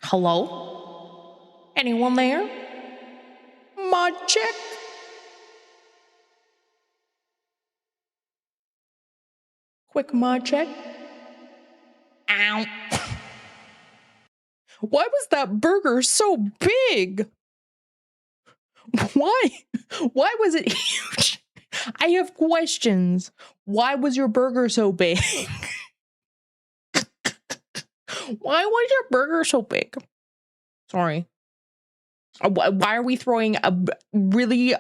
Hello? Anyone there? Mod check? Quick mod check. Ow. Why was that burger so big? Why? Why was it huge? I have questions. Why was your burger so big? Why was your burger so big? Sorry. Why are we throwing really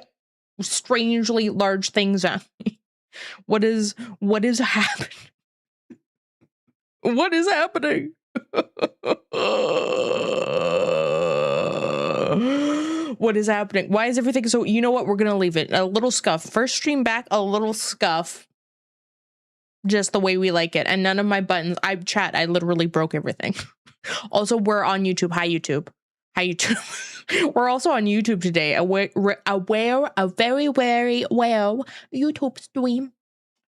strangely large things at me? What is happening? What is happening? What is happening? Why is everything so? You know what? We're gonna leave it a little scuff. First stream back, a little scuff. Just the way we like it. And none of my buttons. I literally broke everything. Also, we're on YouTube. Hi, YouTube. Hi, YouTube. We're also on YouTube today. A very well YouTube stream.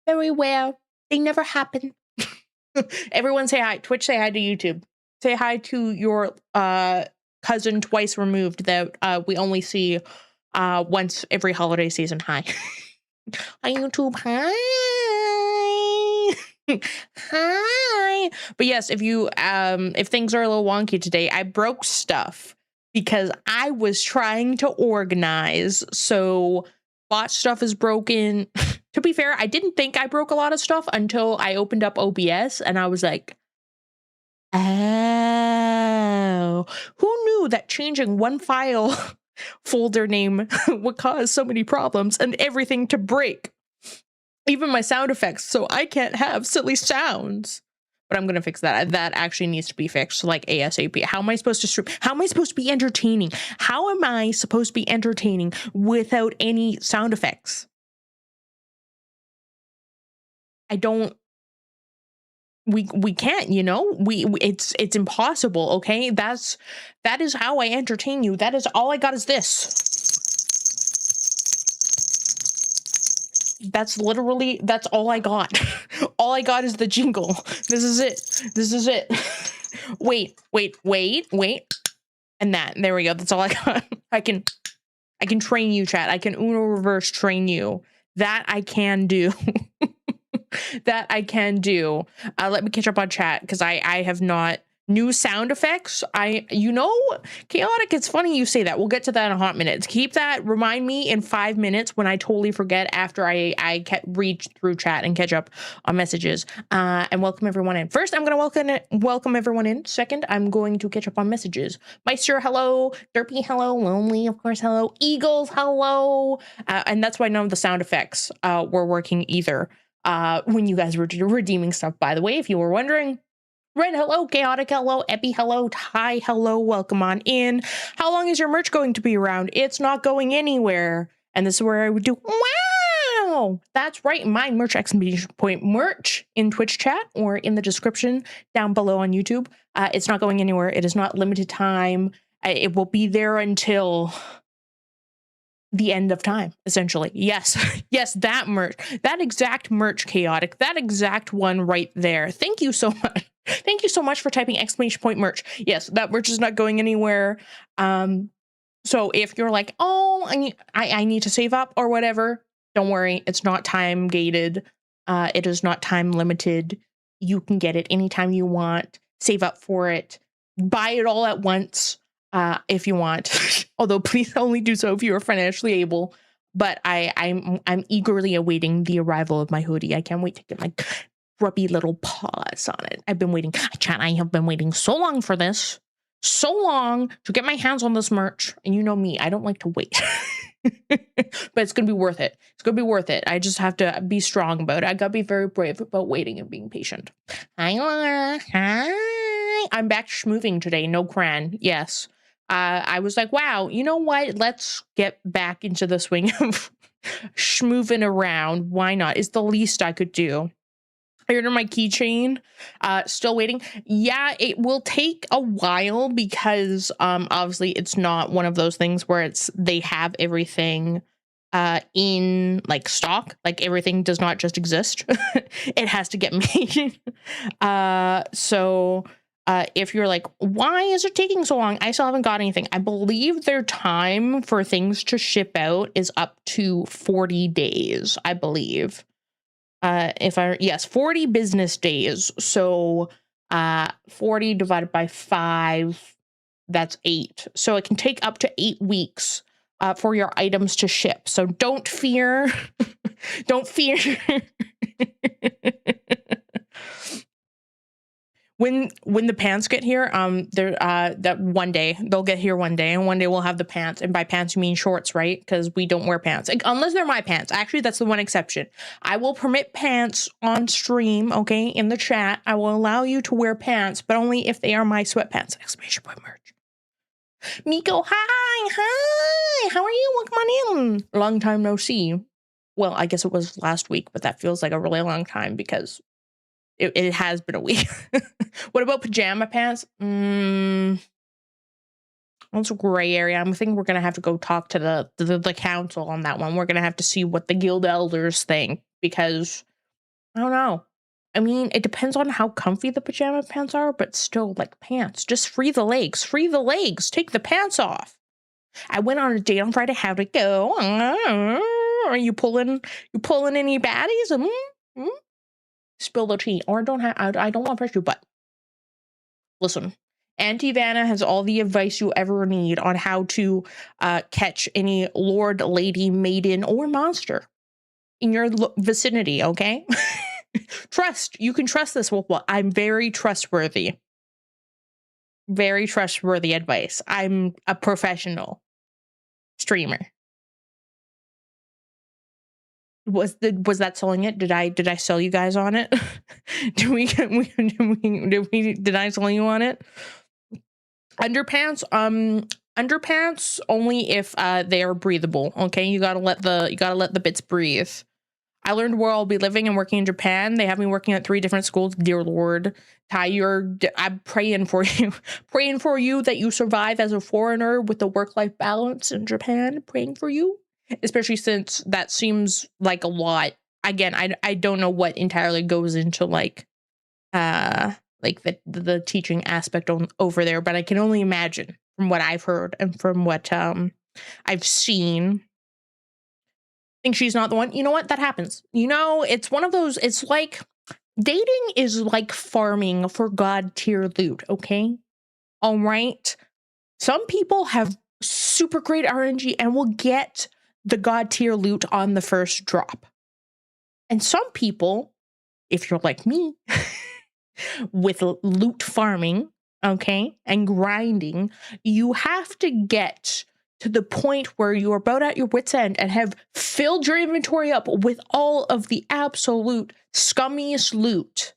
Very well. They never happen. Everyone say hi. Twitch, say hi to YouTube. Say hi to your cousin twice removed that we only see once every holiday season. Hi. Hi, YouTube. Hi. Hi. But yes, if you if things are a little wonky today, I broke stuff because I was trying to organize. So bot stuff is broken. To be fair, I didn't think I broke a lot of stuff until I opened up OBS and I was like, oh, who knew that changing one file folder name would cause so many problems and everything to break? Even my sound effects, so I can't have silly sounds. But I'm gonna fix that. That actually needs to be fixed, like ASAP. How am I supposed to stream? How am I supposed to be entertaining? How am I supposed to be entertaining without any sound effects? I don't. We can't, you know. It's impossible. Okay, that is how I entertain you. That is all I got is this. That's literally, that's all I got. All I got is the jingle. This is it. This is it. Wait. And that, there we go. That's all I got. I can train you, chat. I can Uno reverse train you. That I can do. That I can do. Let me catch up on chat because I have not. New sound effects. You know, Chaotic, it's funny you say that. We'll get to that in a hot minute. Keep that. Remind me in 5 minutes when I totally forget after I read through chat and catch up on messages. And welcome everyone in. First, I'm going to welcome everyone in. Second, I'm going to catch up on messages. Meister, hello. Derpy, hello. Lonely, of course, hello. Eagles, hello. And that's why none of the sound effects were working either when you guys were redeeming stuff, by the way, if you were wondering. Ren, hello. Chaotic, hello. Epi, hello. Ty, hello. Welcome on in. How long is your merch going to be around? It's not going anywhere. And this is where I would do, wow! That's right. My merch, exclamation point merch in Twitch chat or in the description down below on YouTube. It's not going anywhere. It is not limited time. It will be there until the end of time, essentially. Yes. Yes, that merch. That exact merch, Chaotic. That exact one right there. Thank you so much. Thank you so much for typing exclamation point merch. Yes, that merch is not going anywhere. So if you're like, oh, I need to save up or whatever, don't worry. It's not time gated. It is not time limited. You can get it anytime you want. Save up for it. Buy it all at once if you want. Although please only do so if you are financially able. But I'm eagerly awaiting the arrival of my hoodie. I can't wait to get my grubby little paws on it. I've been waiting. Chat, I have been waiting so long for this. So long to get my hands on this merch. And you know me, I don't like to wait. But it's going to be worth it. It's going to be worth it. I just have to be strong about it. I got to be very brave about waiting and being patient. Hi, Laura. Hi. I'm back schmooving today. No cran. Yes. I was like, wow, you know what? Let's get back into the swing of schmooving around. Why not? It's the least I could do. I ordered my keychain, still waiting. Yeah, it will take a while because obviously it's not one of those things where they have everything in like stock. Like everything does not just exist. It has to get made. So If you're like, why is it taking so long? I still haven't got anything. I believe their time for things to ship out is up to 40 days, I believe. Yes, 40 business days. So 40 divided by 5, that's 8. So it can take up to 8 weeks for your items to ship. So don't fear. Don't fear. When the pants get here, that one day they'll get here one day, and one day we'll have the pants. And by pants, you mean shorts, right? Because we don't wear pants, unless they're my pants. Actually, that's the one exception. I will permit pants on stream, okay? In the chat, I will allow you to wear pants, but only if they are my sweatpants. Exclamation point merch. Miko, hi, how are you? Welcome on in. Long time no see. Well, I guess it was last week, but that feels like a really long time because it has been a week. What about pajama pants? That's a gray area. I think we're gonna have to go talk to the council on that one. We're gonna have to see what the guild elders think, because I don't know. I mean, it depends on how comfy the pajama pants are, but still, like, pants. Just free the legs. Free the legs. Take the pants off. I went on a date on Friday. How'd it go? Are you pulling any baddies? Spill the tea. Or I don't want to pressure you, but listen. Auntie Vanna has all the advice you ever need on how to catch any lord, lady, maiden, or monster in your vicinity, okay? Trust. You can trust this. Well, I'm very trustworthy. Very trustworthy advice. I'm a professional streamer. Was that selling it? Did I sell you guys on it? Did I sell you on it? Underpants only if they are breathable. Okay, you gotta let the bits breathe. I learned where I'll be living and working in Japan. They have me working at 3 different schools. Dear Lord, Ty, I'm praying for you. Praying for you that you survive as a foreigner with a work-life balance in Japan. Praying for you. Especially since that seems like a lot. Again, I don't know what entirely goes into like the teaching aspect over there, but I can only imagine from what I've heard and from what I've seen. I think she's not the one. You know what? That happens. You know, it's one of those. It's like dating is like farming for god tier loot. Okay, all right. Some people have super great RNG and will get the god tier loot on the first drop. And some people, if you're like me, with loot farming, okay, and grinding, you have to get to the point where you're about at your wit's end and have filled your inventory up with all of the absolute scummiest loot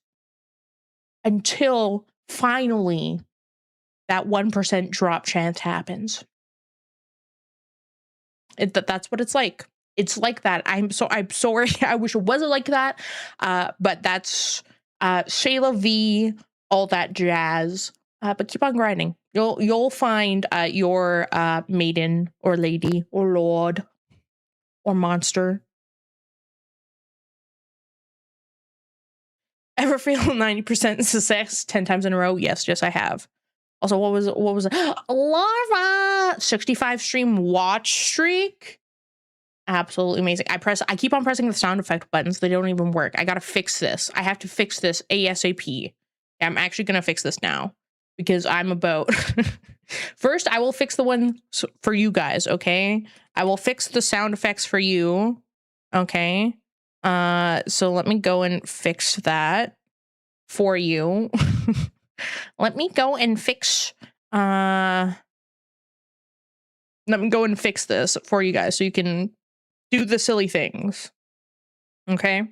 until finally that 1% drop chance happens. That's what it's like. It's like that. I'm sorry. I wish it wasn't like that. But that's Shayla V, all that jazz. But keep on grinding. You'll find your maiden or lady or lord or monster. Ever fail 90% success 10 times in a row? Yes, I have. Also, what was it? Larva 65 stream watch streak. Absolutely amazing. I keep on pressing the sound effect buttons. They don't even work. I gotta fix this. I have to fix this ASAP. I'm actually gonna fix this now because I'm about. First, I will fix the one for you guys. Okay, I will fix the sound effects for you. Okay. So let me go and fix that for you. Let me go and fix let me go and fix this for you guys so you can do the silly things. Okay?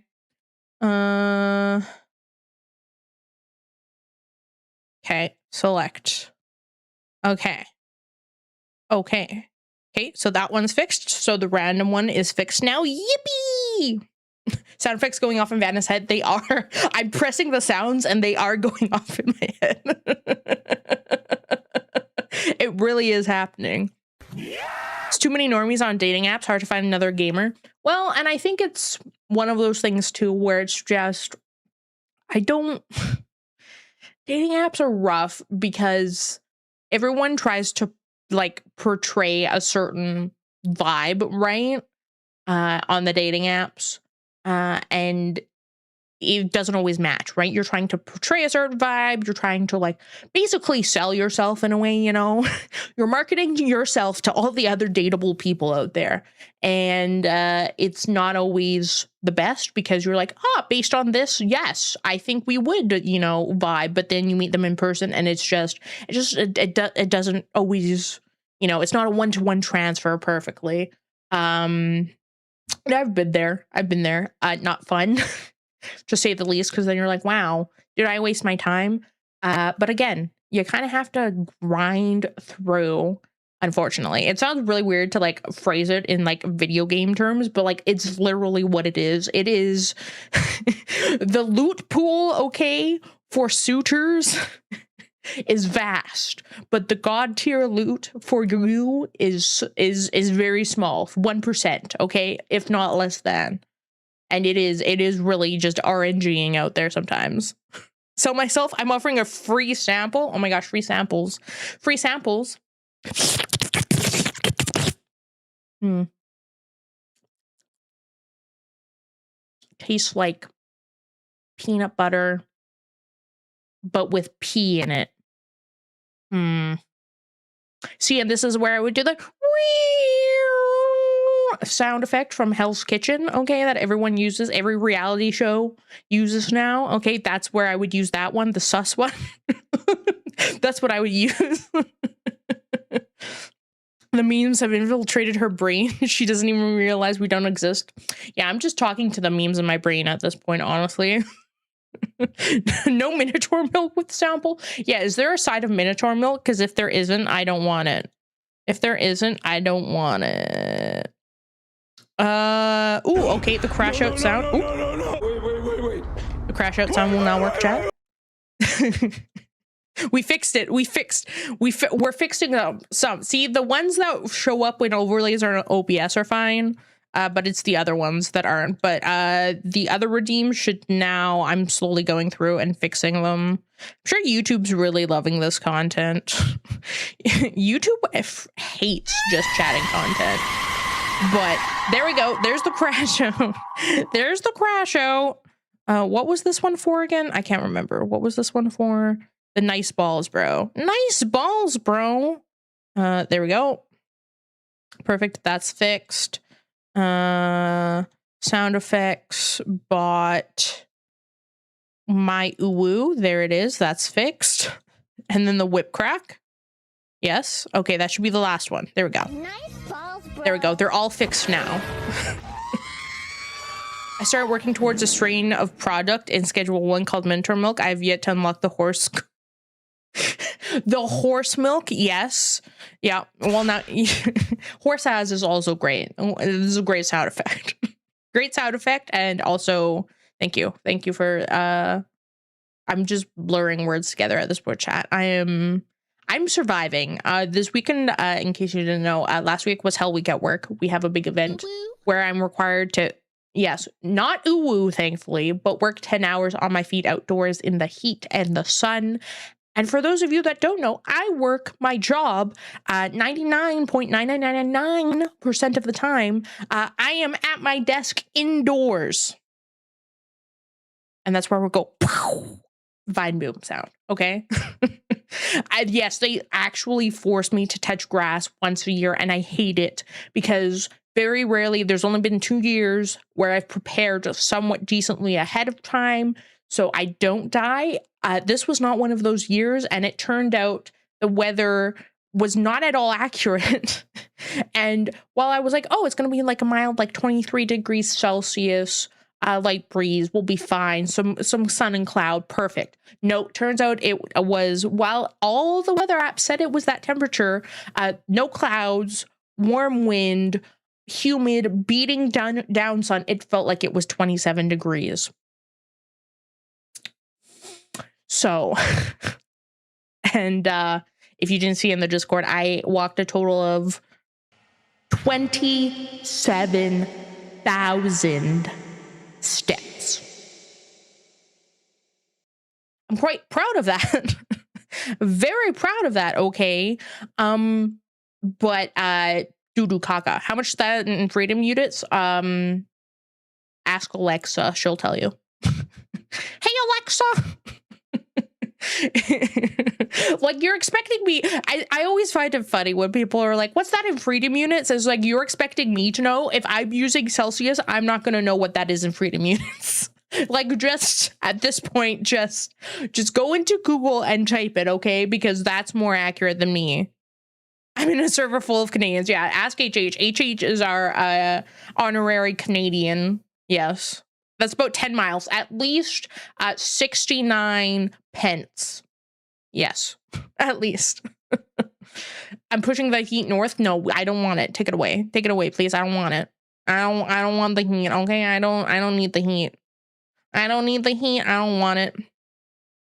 Okay, select. Okay, so that one's fixed. So the random one is fixed now. Yippee! Sound effects going off in Vanna's head. They are. I'm pressing the sounds and they are going off in my head. It really is happening. It's too many normies on dating apps. Hard to find another gamer. Well, and I think it's one of those things too where it's just, Dating apps are rough because everyone tries to like portray a certain vibe, right? On the dating apps. And it doesn't always match, right? You're trying to portray a certain vibe. You're trying to like basically sell yourself in a way, you know, you're marketing yourself to all the other dateable people out there. And it's not always the best because you're like, based on this, yes, I think we would, you know, vibe. But then you meet them in person and it doesn't always, you know, it's not a one-to-one transfer perfectly. I've been there. Not fun. To say the least, because then you're like, wow, did I waste my time? But again, you kind of have to grind through, unfortunately. It sounds really weird to like phrase it in like video game terms, but like it's literally what it is. It is the loot pool, okay, for suitors is vast, but the god tier loot for you is very small, 1%, okay, if not less than. And it is really just RNGing out there sometimes. So myself, I'm offering a free sample. Oh my gosh, free samples. Free samples. Tastes like peanut butter, but with pea in it. See, and this is where I would do the sound effect from Hell's Kitchen, okay, that everyone uses, every reality show uses now, okay, that's where I would use that one, the sus one. That's what I would use. The memes have infiltrated her brain. She doesn't even realize we don't exist. Yeah, I'm just talking to the memes in my brain at this point, honestly. No Minotaur milk with sample. Yeah, is there a side of Minotaur milk? Because if there isn't, I don't want it. If there isn't, I don't want it. Ooh, okay, the crash out sound. Wait. The crash out sound will now work, chat. We fixed it. We're fixing some. See, the ones that show up when overlays are OBS are fine. But it's the other ones that aren't. But the other redeems should now, I'm slowly going through and fixing them. I'm sure YouTube's really loving this content. YouTube hates just chatting content. But there we go. There's the crash out. There's the crash out. What was this one for again? I can't remember. What was this one for? The nice balls, bro. Nice balls, bro. There we go. Perfect. That's fixed. Sound effects, bot my uwu. There it is. That's fixed. And then the whip crack. Yes. Okay, that should be the last one. There we go. Nice balls, bro. There we go. They're all fixed now. I started working towards a strain of product in Schedule 1 called Minotaur Milk. I have yet to unlock the horse. The horse milk, yes. Yeah. Well, not horse ass is also great. This is a great sound effect. Great sound effect. And also, thank you. Thank you for I'm just blurring words together at this point, chat. I'm surviving. This weekend, in case you didn't know, last week was Hell Week at work. We have a big event where I'm required to, yes, not uwu, thankfully, but work 10 hours on my feet outdoors in the heat and the sun. And for those of you that don't know, I work my job 99.9999% of the time. I am at my desk indoors. And that's where we'll go, pow, vine boom sound, okay? Yes, they actually force me to touch grass once a year, and I hate it because very rarely, there's only been 2 years where I've prepared somewhat decently ahead of time so I don't die. This was not one of those years, and it turned out the weather was not at all accurate. And while I was like, oh, it's going to be like a mild, like 23 degrees Celsius, light breeze, we'll be fine. Some sun and cloud, perfect. No, turns out it was, while all the weather apps said it was that temperature, no clouds, warm wind, humid, beating down sun, it felt like it was 27 degrees. So, and if you didn't see in the Discord, I walked a total of 27,000 steps. I'm quite proud of that. Very proud of that, okay? But doo-doo caca. How much is that in freedom units? Ask Alexa, she'll tell you. Hey Alexa! Like, you're expecting me. I always find it funny when people are like, what's that in freedom units? It's like, you're expecting me to know. If I'm using Celsius, I'm not gonna know what that is in freedom units. Like, just at this point, just go into Google and type it, okay? Because that's more accurate than me. I'm in a server full of Canadians. Yeah, ask HH. HH is our honorary Canadian. Yes. That's about 10 miles. At least 69 pence. Yes. At least. I'm pushing the heat north. No, I don't want it. Take it away. Take it away, please. I don't want it. I don't want the heat, okay? I don't need the heat. I don't need the heat. I don't want it.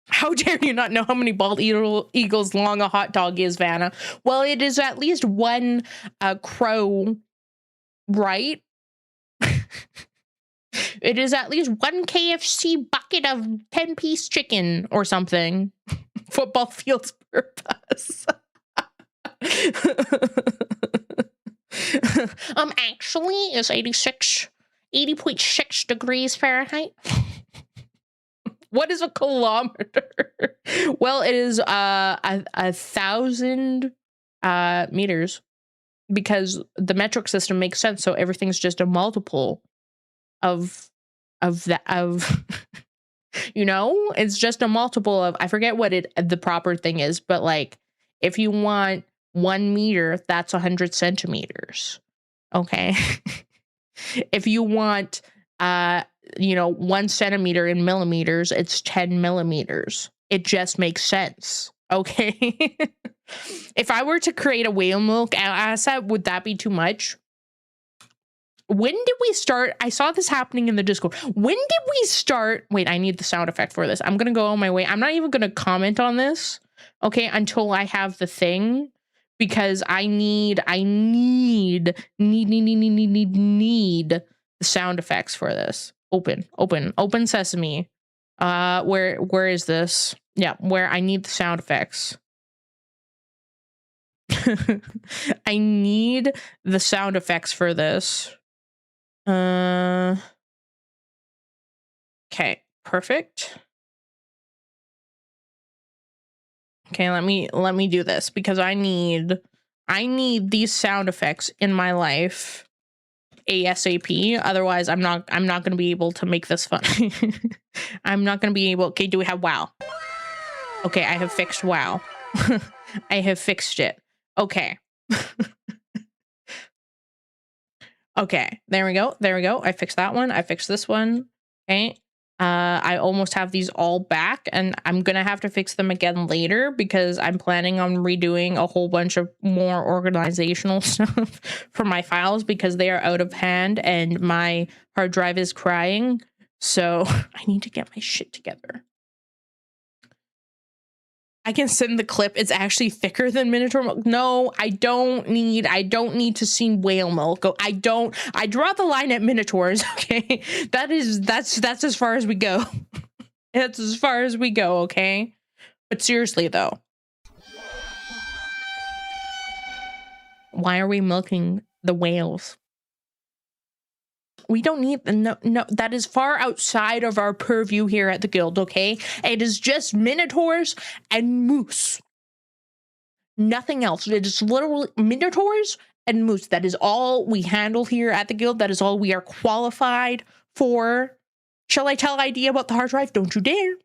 How dare you not know how many bald eagles long a hot dog is, Vanna? Well, it is at least one crow, right? It is at least one KFC bucket of 10-piece chicken or something. Football field's purpose. Actually, it's 80.6 degrees Fahrenheit. What is a kilometer? Well, it is 1,000 meters, because the metric system makes sense. So everything's just a multiple of you know, it's just a multiple of, I forget what the proper thing is, but like, if you want 1 meter, that's 100 centimeters. Okay. If you want, you know, 1 centimeter in millimeters, it's 10 millimeters. It just makes sense. Okay. If I were to create a whale milk asset, would that be too much? When did we start? I saw this happening in the Discord. When did we start? Wait, I need the sound effect for this. I'm going to go on my way. I'm not even going to comment on this, okay, until I have the thing, because I need the sound effects for this. Open sesame. Where is this? Yeah, where I need the sound effects. I need the sound effects for this. Okay, perfect. Okay, let me do this, because I need these sound effects in my life ASAP. Otherwise, I'm not going to be able to make this fun. I'm not going to be able. Okay, do we have wow? Okay, I have fixed wow. I have fixed it. Okay. Okay, there we go. There we go. I fixed that one. I fixed this one. Okay. I almost have these all back, and I'm gonna have to fix them again later, because I'm planning on redoing a whole bunch of more organizational stuff for my files, because they are out of hand and my hard drive is crying. So I need to get my shit together. I can send the clip. It's actually thicker than Minotaur milk. No, I don't need to see whale milk. I draw the line at Minotaurs, okay? That's as far as we go. That's as far as we go, okay? But seriously though, why are we milking the whales? We don't need no, that is far outside of our purview here at the guild, okay? It is just minotaurs and moose. Nothing else. It is literally minotaurs and moose. That is all we handle here at the guild. That is all we are qualified for. Shall I tell ID about the hard drive? Don't you dare.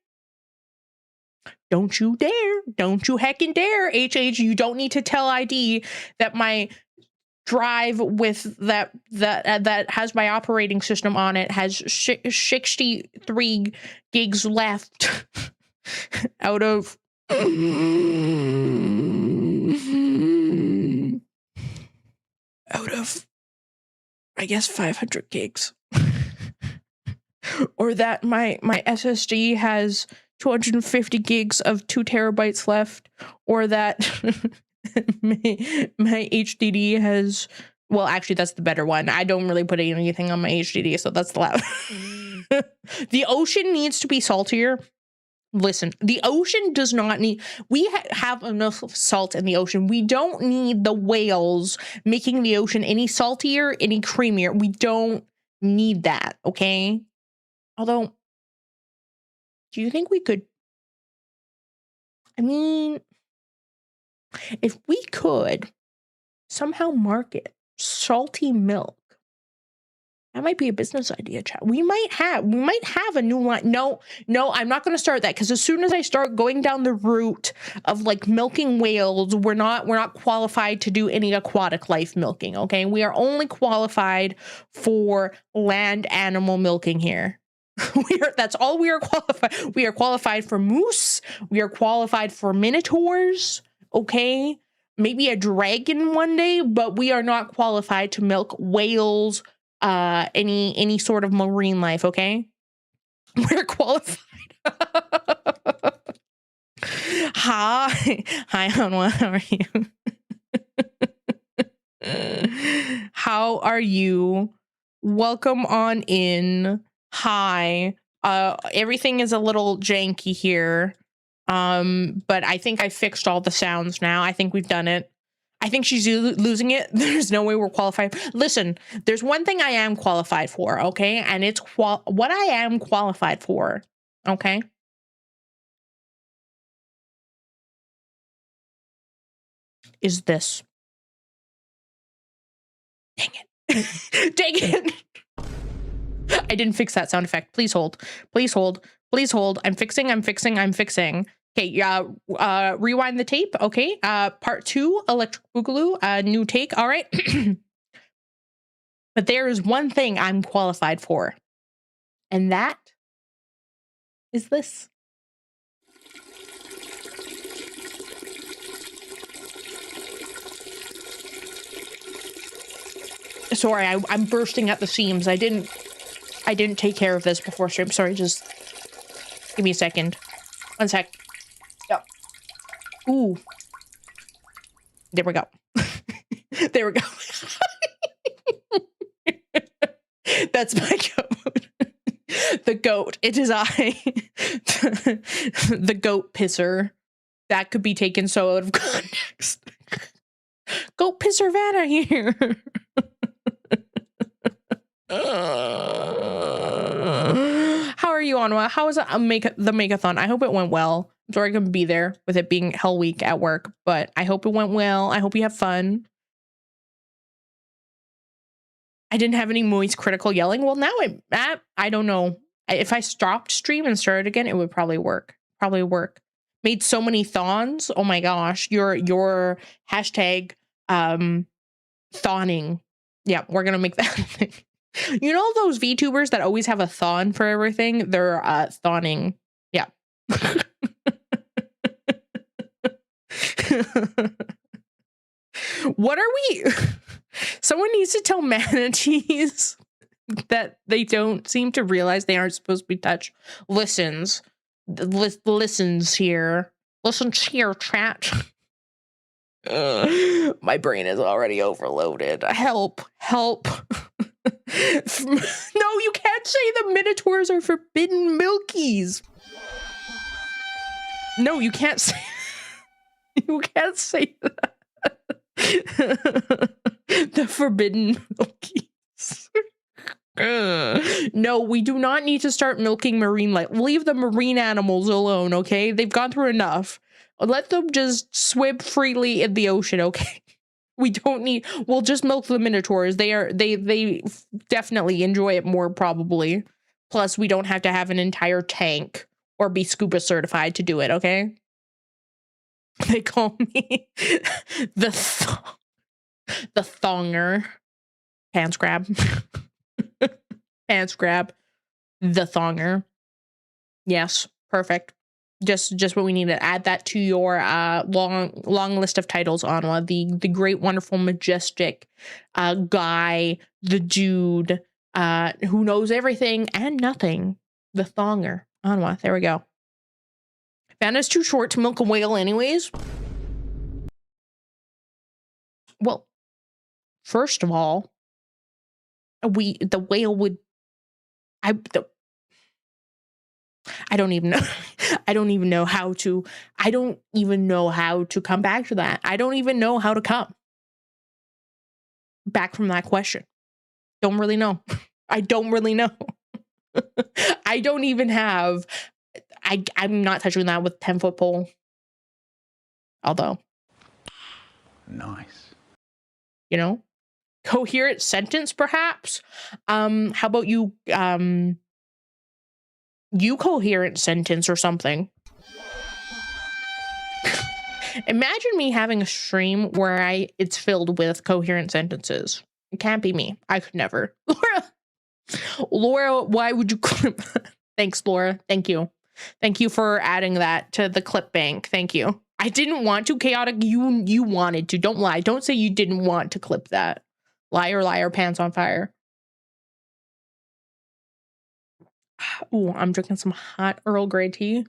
Don't you dare. Don't you heckin' dare, HH. You don't need to tell ID that my drive with that has my operating system on it has 63 gigs left out of I guess 500 gigs. Or that my SSD has 250 gigs of 2 terabytes left, or that my HDD has, well, actually that's the better one. I don't really put anything on my HDD, so that's the loud. The ocean needs to be saltier. Listen, the ocean does not need, we have enough salt in the ocean. We don't need the whales making the ocean any saltier, any creamier. We don't need that, okay? Although, do you think we could, I mean, if we could somehow market salty milk, that might be a business idea, chat. We might have a new line. No, I'm not going to start that, because as soon as I start going down the route of like milking whales, we're not qualified to do any aquatic life milking. Okay, we are only qualified for land animal milking here. That's all we are qualified. We are qualified for moose. We are qualified for minotaurs. Okay, maybe a dragon one day, but we are not qualified to milk whales, any sort of marine life. Okay, we're qualified. Hi, Hanwa, how are you? How are you? Welcome on in. Hi. Everything is a little janky here, but I think I fixed all the sounds now. I think we've done it. I think she's losing it. There's no way we're qualified. Listen, there's one thing I am qualified for, okay? And it's what I am qualified for, okay? Is this. Dang it. Dang it. I didn't fix that sound effect. Please hold. Please hold. Please hold. I'm fixing. Okay, yeah, rewind the tape. Okay, part 2, Electric Boogaloo, new take. All right. But there is one thing I'm qualified for, and that is this. Sorry, I'm bursting at the seams. I didn't take care of this before stream. Sorry, just give me a second. One sec. Yep. Ooh. There we go. There we go. That's my goat. The goat. It is I. The goat pisser. That could be taken so out of context. Goat pisser Vanna here. How are you, Anwa? How was the makeathon? I hope it went well. I'm sorry I couldn't be there with it being Hell Week at work, but I hope it went well. I hope you have fun. I didn't have any moist critical yelling. Well, now I don't know. If I stopped stream and started again, it would probably work. Made so many thawns. Oh my gosh. Your hashtag thawning. Yeah, we're gonna make that thing. You know those VTubers that always have a thon for everything? They're thawning. Yeah. What are we? Someone needs to tell manatees that they don't seem to realize they aren't supposed to be touched. Listens here. Listens here, chat. My brain is already overloaded. Help. No, you can't say the minotaurs are forbidden milkies. No, you can't say. You can't say that. The forbidden milkies. No, we do not need to start milking marine life. Leave the marine animals alone, okay? They've gone through enough. Let them just swim freely in the ocean, okay? We don't need. We'll just milk the minotaurs. They definitely enjoy it more, probably. Plus, we don't have to have an entire tank or be scuba certified to do it, okay? They call me the thonger. Pants grab. Pants grab. The thonger. Yes, perfect. Just what we need to add that to your long list of titles, Anwa. The great, wonderful, majestic guy, the dude who knows everything and nothing. The thonger. Anwa. There we go. Vanna's too short to milk a whale anyways. Well, first of all, the whale would I don't even know. I don't even know how to come back to that. I don't even know how to come back from that question. Don't really know. I don't really know. I don't even have, I'm not touching that with 10-foot pole. Although. Nice. You know? Coherent sentence, perhaps? How about you, coherent sentence or something? Imagine me having a stream where it's filled with coherent sentences. It can't be me. I could never. Laura, why would you clip? Thanks, Laura. Thank you. Thank you for adding that to the clip bank. Thank you. I didn't want to. Chaotic, you wanted to. Don't lie. Don't say you didn't want to clip that. Liar, liar, pants on fire. Ooh, I'm drinking some hot Earl Grey tea.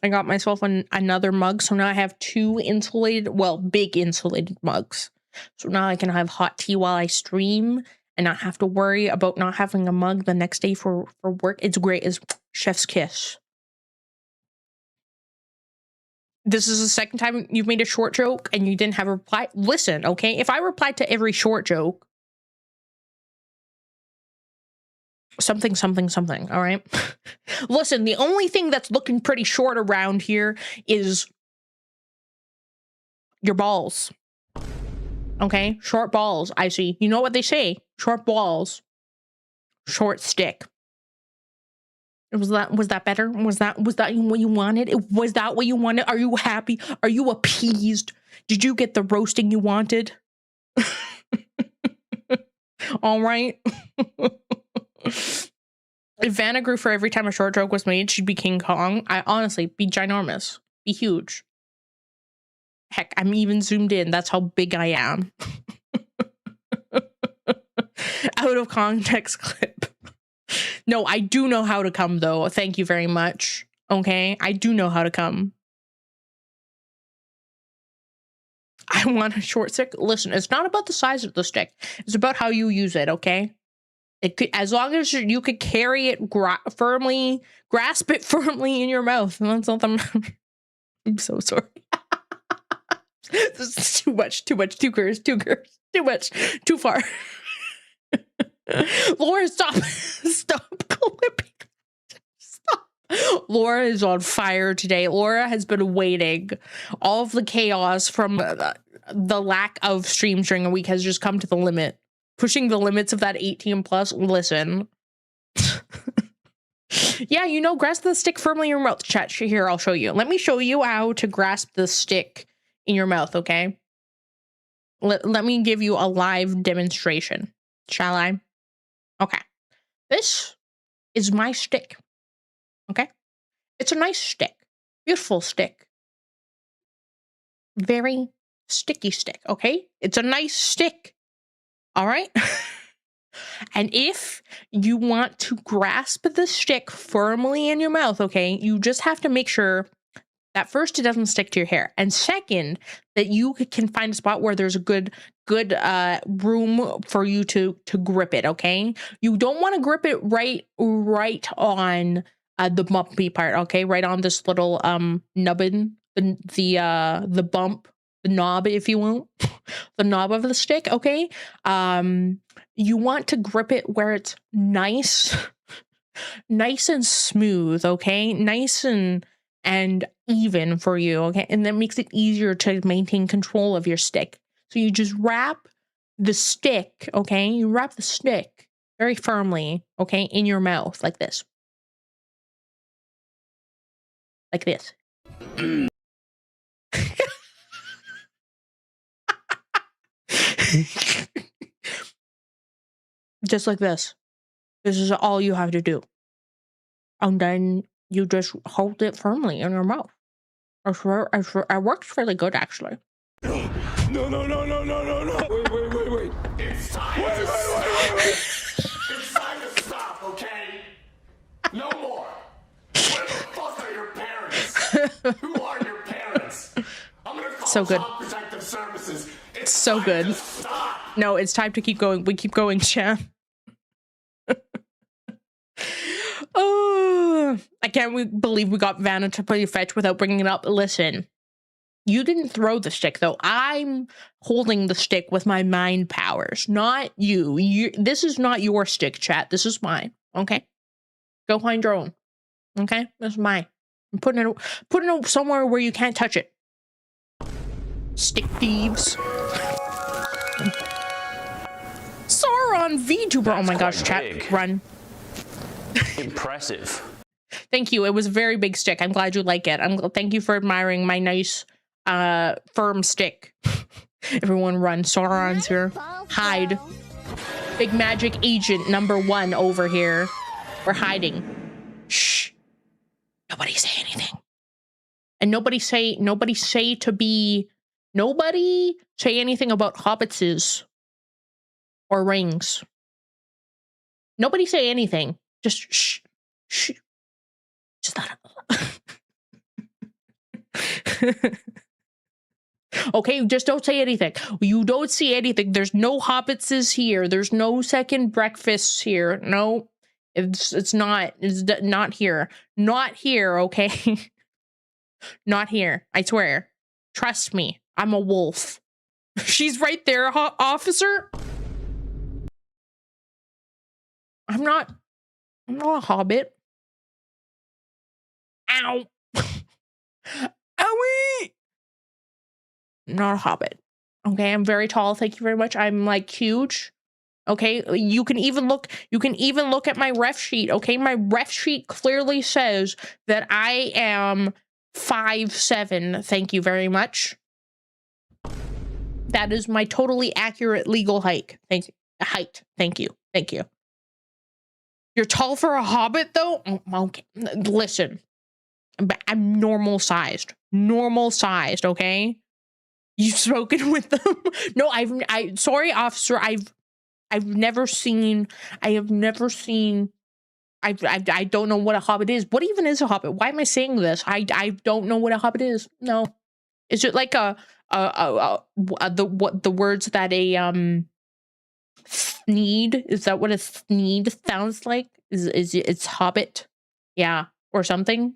I got myself another mug, so now I have 2 insulated, well, big insulated mugs. So now I can have hot tea while I stream and not have to worry about not having a mug the next day for work. It's great. It's chef's kiss. This is the second time you've made a short joke and you didn't have a reply. Listen, okay? If I replied to every short joke, something, something, something, all right? Listen, the only thing that's looking pretty short around here is your balls. Okay? Short balls, I see. You know what they say? Short balls, short stick. Was that better? Was that what you wanted? Was that what you wanted? Are you happy? Are you appeased? Did you get the roasting you wanted? All right. If Vanna grew for every time a short joke was made, she'd be King Kong. I honestly be ginormous, be huge. Heck, I'm even zoomed in. That's how big I am. Out of context clip. No, I do know how to come though. Thank you very much. Okay, I do know how to come. I want a short stick. Listen, it's not about the size of the stick. It's about how you use it, okay? It could, as long as you could carry it grasp it firmly in your mouth. That's all I'm so sorry. This is too much, too curse, too much, too far. Laura, stop clipping. Stop. Laura is on fire today. Laura has been waiting. All of the chaos from the lack of streams during a week has just come to the limit. Pushing the limits of that 18 plus. Listen. Yeah, you know, grasp the stick firmly in your mouth. Chat, here, I'll show you. Let me show you how to grasp the stick in your mouth, okay? Let me give you a live demonstration. Shall I? Okay. This is my stick. Okay? It's a nice stick. Beautiful stick. Very sticky stick, okay? It's a nice stick. All right? And if you want to grasp the stick firmly in your mouth, okay, you just have to make sure that first, it doesn't stick to your hair. And second, that you can find a spot where there's a good room for you to grip it, okay? You don't want to grip it right on the bumpy part, okay? Right on this little nubbin, the bump, the knob, if you will. The knob of the stick, okay? You want to grip it where it's nice and smooth, okay? Nice and even for you, okay? And that makes it easier to maintain control of your stick. So you just wrap the stick, okay? You wrap the stick very firmly, okay, in your mouth like this. Like this. Just like this. This is all you have to do. And then you just hold it firmly in your mouth. I swear, it works really good, actually. No. Wait. It's time wait. It's time to stop, okay? No more. Where the fuck are your parents? Who are your parents? I'm gonna call so good. Child Protective Services. It's so good. No, it's time to keep going. We keep going, chat. Oh, I can't believe we got Vanna to play fetch without bringing it up. Listen, you didn't throw the stick, though. I'm holding the stick with my mind powers, not you. This is not your stick, chat. This is mine, okay? Go find your own, okay? This is mine. I'm putting it somewhere where you can't touch it. Stick thieves. Sauron VTuber. Oh my gosh, chat, big. run. Impressive. Thank you. It was a very big stick. I'm glad you like it. Thank you for admiring my nice, firm stick. Everyone run. Sauron's here. Hide. Big magic agent number 1 over here. We're hiding. Shh. Nobody say anything. And nobody say anything about hobbitses or rings. Nobody say anything. Just shh. Shh. Just not. Okay, just don't say anything. You don't see anything. There's no hobbitses here. There's no second breakfasts here. No, it's not here. Not here, okay? Not here. I swear. Trust me. I'm a wolf. She's right there, officer. I'm not a hobbit. Ow. Owie. Not a hobbit. Okay, I'm very tall. Thank you very much. I'm like huge. Okay, you can even look at my ref sheet. Okay, my ref sheet clearly says that I am 5'7". Thank you very much. That is my totally accurate legal height. Thank you. Thank you. You're tall for a hobbit, though? Okay, listen. I'm normal sized, okay? You've spoken with them? No, sorry, officer. I don't know what a hobbit is. What even is a hobbit? Why am I saying this? I don't know what a hobbit is. No. Is it like the words that a sneed? Is that what a sneed sounds like? It's hobbit? Yeah, or something?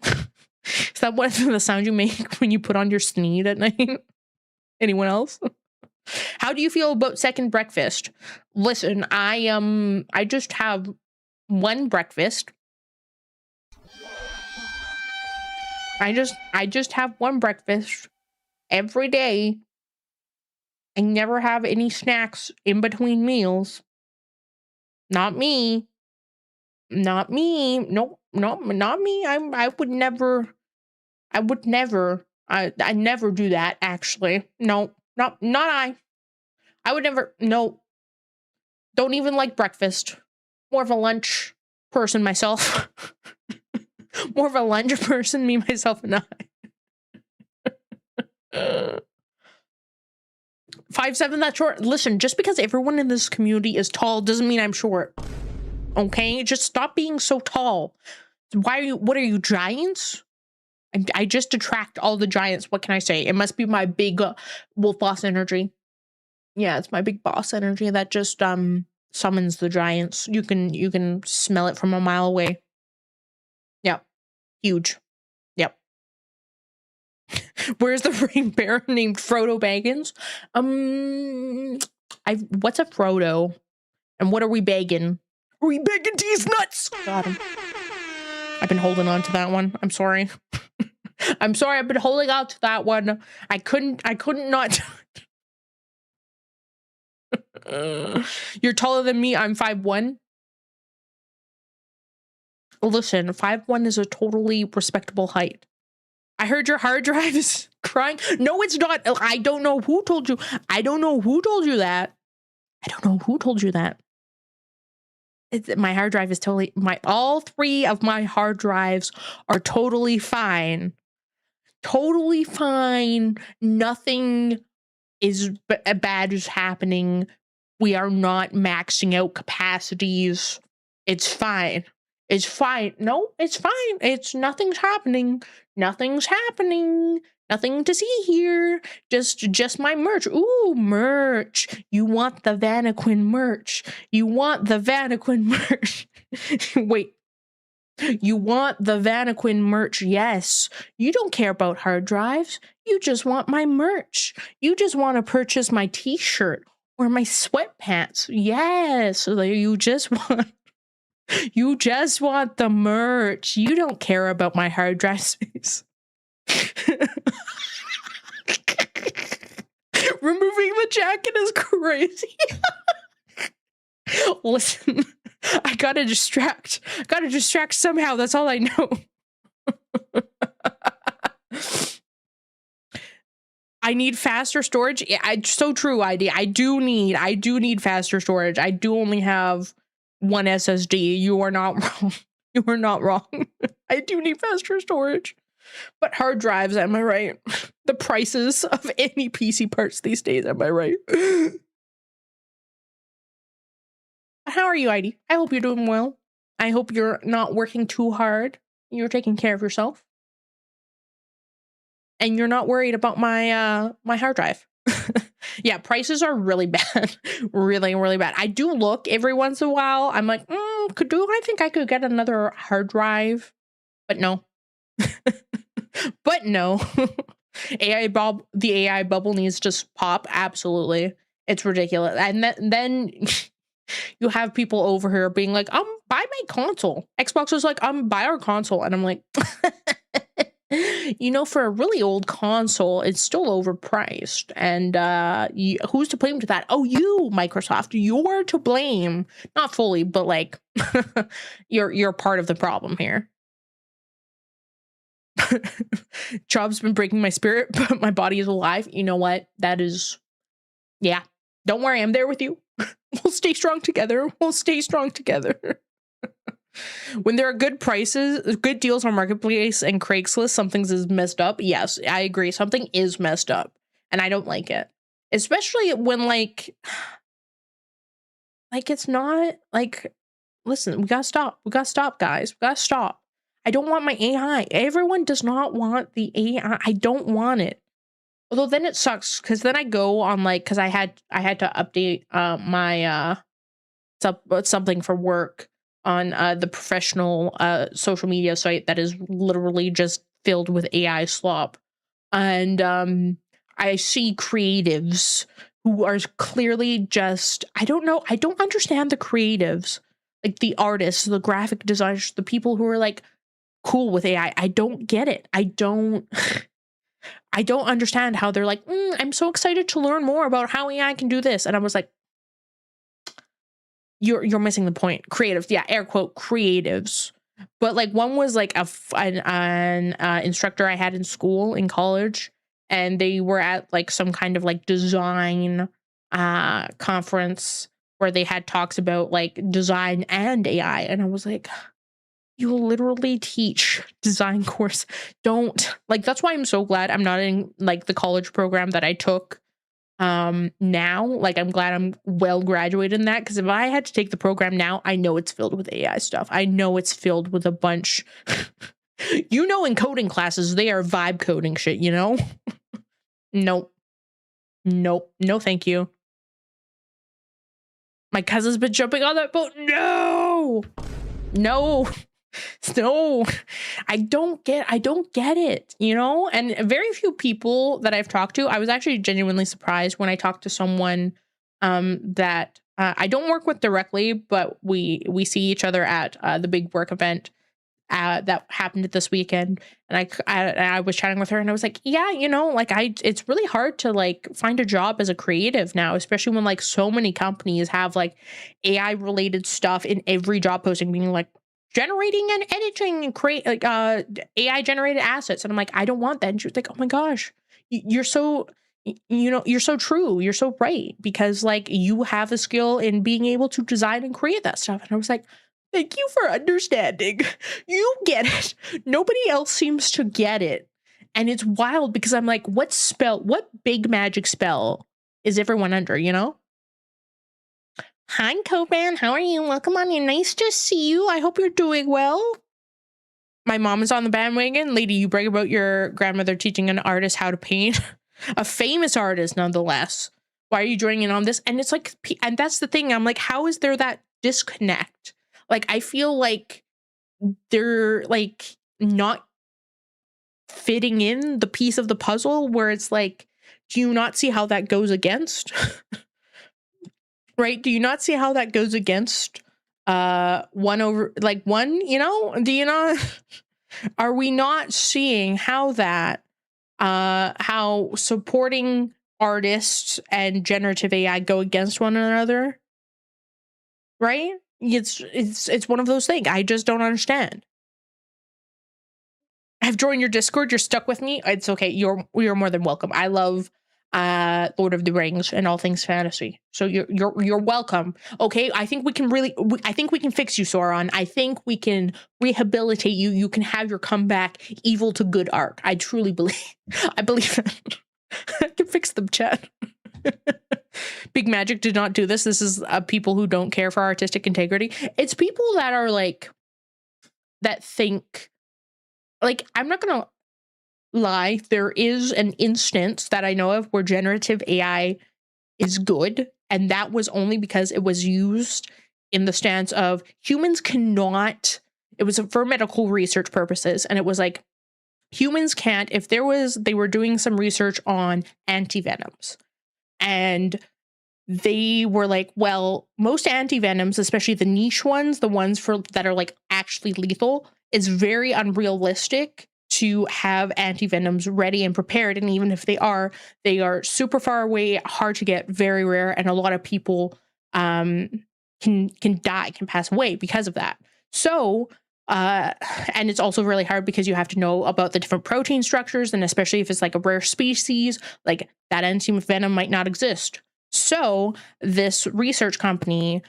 Is that what the sound you make when you put on your sneed at night? Anyone else? How do you feel about second breakfast? Listen, I just have one breakfast. I just have one breakfast every day. I never have any snacks in between meals. Not me. Not me. Nope. Not me. I would never. I never do that, actually. No. Not I. I would never. No. Don't even like breakfast. More of a lunch person myself. More of a lunch person, me, myself, and I. 5'7", that's short. Listen, just because everyone in this community is tall doesn't mean I'm short. Okay? Just stop being so tall. What are you, giants? I just attract all the giants. What can I say? It must be my big wolf boss energy. Yeah, it's my big boss energy that just summons the giants. You can smell it from a mile away. Yep. Huge. Yep. Where's the ring bearer named Frodo Baggins? What's a Frodo? And what are we begging? Are we begging these nuts? Got him. I've been holding on to that one. I'm sorry. I'm sorry. I've been holding on to that one. I couldn't not. You're taller than me. I'm 5'1". Listen, 5'1" is a totally respectable height. I heard your hard drive is crying. No, it's not. I don't know who told you. I don't know who told you that. I don't know who told you that. My hard drive is totally all 3 of my hard drives are totally fine. Totally fine. Nothing is bad is happening. We are not maxing out capacities. It's fine. It's fine. No, it's fine. Nothing's happening. Nothing's happening. Nothing to see here. Just my merch. Ooh, merch. You want the Vanaquin merch. You want the Vanaquin merch. Wait. You want the Vanaquin merch, yes. You don't care about hard drives. You just want my merch. You just want to purchase my t-shirt or my sweatpants. Yes. So you just want the merch. You don't care about my hard drive space. Removing the jacket is crazy. Listen, I gotta distract somehow. That's all I know. I need faster storage. So true, ID. I do need faster storage. I do only have one SSD. You are not wrong. You are not wrong. I do need faster storage. But hard drives, am I right? The prices of any PC parts these days, am I right? How are you, ID? I hope you're doing well. I hope you're not working too hard. You're taking care of yourself. And you're not worried about my my hard drive. Yeah, prices are really bad. Really, really bad. I do look every once in a while. I'm like, I think I could get another hard drive? But no. But no. The AI bubble needs to just pop. Absolutely. It's ridiculous. And then you have people over here being like, buy my console. Xbox was like, buy our console. And I'm like, for a really old console, it's still overpriced. And who's to blame to that? Oh, you, Microsoft, you're to blame. Not fully, but like, you're part of the problem here. Job's been breaking my spirit, but my body is alive. You know what? That is, yeah. Don't worry, I'm there with you. We'll stay strong together. We'll stay strong together. When there are good prices, good deals on Marketplace and Craigslist, something's is messed up. Yes, I agree. Something is messed up, and I don't like it. Especially when like it's not like, listen, we gotta stop. We gotta stop, guys. We gotta stop. I don't want my AI. Everyone does not want the AI. I don't want it. Although then it sucks because then I go on because I had to update my something for work on the professional social media site that is literally just filled with AI slop, and I see creatives who are clearly just, I don't know, I don't understand the creatives, like the artists, the graphic designers, the people who are like cool with AI. I don't get it. I don't understand how they're like, I'm so excited to learn more about how AI can do this. And I was like, you're missing the point. Creatives, yeah, air quote creatives. But like one was like an instructor I had in school in college, and they were at like some kind of like design conference where they had talks about like design and AI, and I was like, you literally teach design course. Don't, like, that's why I'm so glad I'm not in like the college program that I took now. Like, I'm glad I'm well graduated in that, because if I had to take the program now, I know it's filled with AI stuff. I know it's filled with a bunch in coding classes, they are vibe coding shit, Nope. No, thank you. My cousin's been jumping on that boat. No, I don't get it, and very few people that I've talked to, I was actually genuinely surprised when I talked to someone that I don't work with directly, but we see each other at the big work event that happened this weekend, and I was chatting with her, and I was like, yeah, it's really hard to like find a job as a creative now, especially when like so many companies have like AI related stuff in every job posting, being like generating and editing and create like AI generated assets, and I'm like, I don't want that. And she was like, oh my gosh, you're so you're so true, you're so right, because like you have a skill in being able to design and create that stuff. And I was like, thank you for understanding. You get it. Nobody else seems to get it. And it's wild because I'm like, what big magic spell is everyone under, Hi, Coban. How are you? Welcome on in. Nice to see you. I hope you're doing well. My mom is on the bandwagon. Lady, you brag about your grandmother teaching an artist how to paint. A famous artist, nonetheless. Why are you joining in on this? And it's like, and that's the thing. I'm like, how is there that disconnect? Like, I feel like they're like not fitting in the piece of the puzzle where it's like, do you not see how that goes against? Right? Do you not see how that goes against one over like one, you know? Do you not are we not seeing how that how supporting artists and generative AI go against one another? Right? It's one of those things. I just don't understand. I've joined your Discord. You're stuck with me. It's okay. You're more than welcome. I love Lord of the Rings and all things fantasy. So you're welcome. Okay, I think we can I think we can fix you, Sauron. I think we can rehabilitate you. You can have your comeback evil to good arc. I truly believe. I believe it. I can fix them, chat. Big Magic did not do this. This is people who don't care for artistic integrity. It's people that are like that think. Like, I'm not gonna lie, there is an instance that I know of where generative AI is good, and that was only because it was used in the stance of humans cannot, it was for medical research purposes, and it was like, humans can't, if they were doing some research on antivenoms, and they were like, well, most antivenoms, especially the niche ones, the ones that are like actually lethal, is very unrealistic to have antivenoms ready and prepared. And even if they are super far away, hard to get, very rare, and a lot of people can die, can pass away because of that. So and it's also really hard because you have to know about the different protein structures, and especially if it's like a rare species, like that antivenom might not exist. So this research company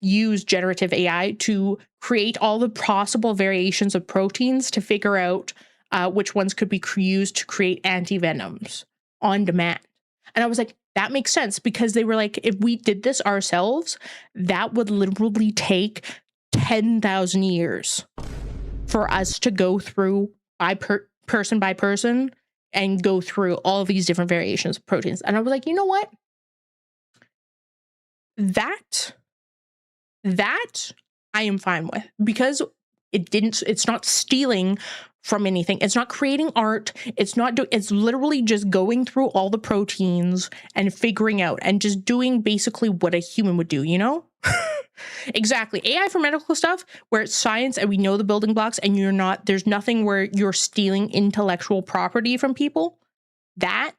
used generative AI to create all the possible variations of proteins to figure out which ones could be used to create antivenoms on demand. And I was like, that makes sense, because they were like, if we did this ourselves, that would literally take 10,000 years for us to go through person by person and go through all these different variations of proteins. And I was like, you know what? That I am fine with, because it's not stealing from anything. It's not creating art. It's literally just going through all the proteins and figuring out and just doing basically what a human would do, you know? Exactly. AI for medical stuff where it's science and we know the building blocks, and there's nothing where you're stealing intellectual property from people. That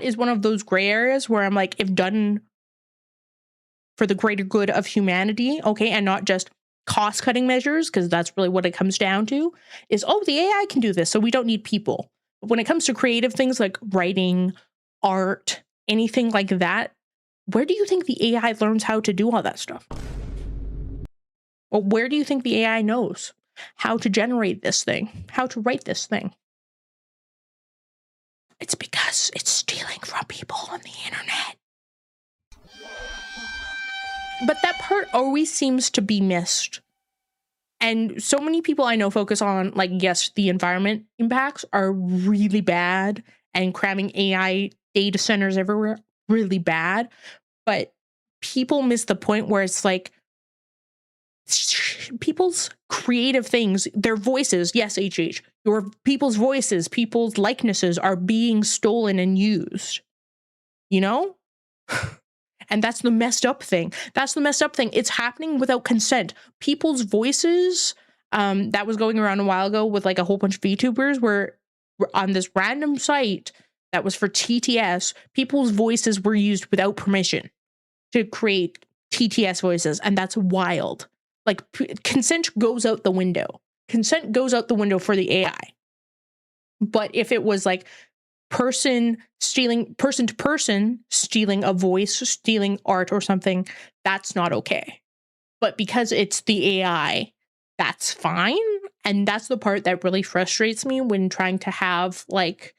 is one of those gray areas where I'm like, if done for the greater good of humanity, okay, and not just cost-cutting measures, because that's really what it comes down to, is, oh, the AI can do this, so we don't need people. But when it comes to creative things like writing, art, anything like that, where do you think the AI learns how to do all that stuff? Well, where do you think the AI knows how to generate this thing, how to write this thing? It's because it's stealing from people on the internet. But that part always seems to be missed. And so many people I know focus on, like, yes, the environment impacts are really bad, and cramming AI data centers everywhere, really bad. But people miss the point where it's like, people's creative things, their voices, yes, your people's voices, people's likenesses are being stolen and used, you know? And that's the messed up thing. It's happening without consent. People's voices, that was going around a while ago with like a whole bunch of Vtubers, were on this random site that was for TTS. People's voices were used without permission to create TTS voices, and that's wild. Like, consent goes out the window. Consent goes out the window for the AI. But if it was like person to person stealing a voice, stealing art or something, that's not okay. But because it's the AI, that's fine. And that's the part that really frustrates me when trying to have like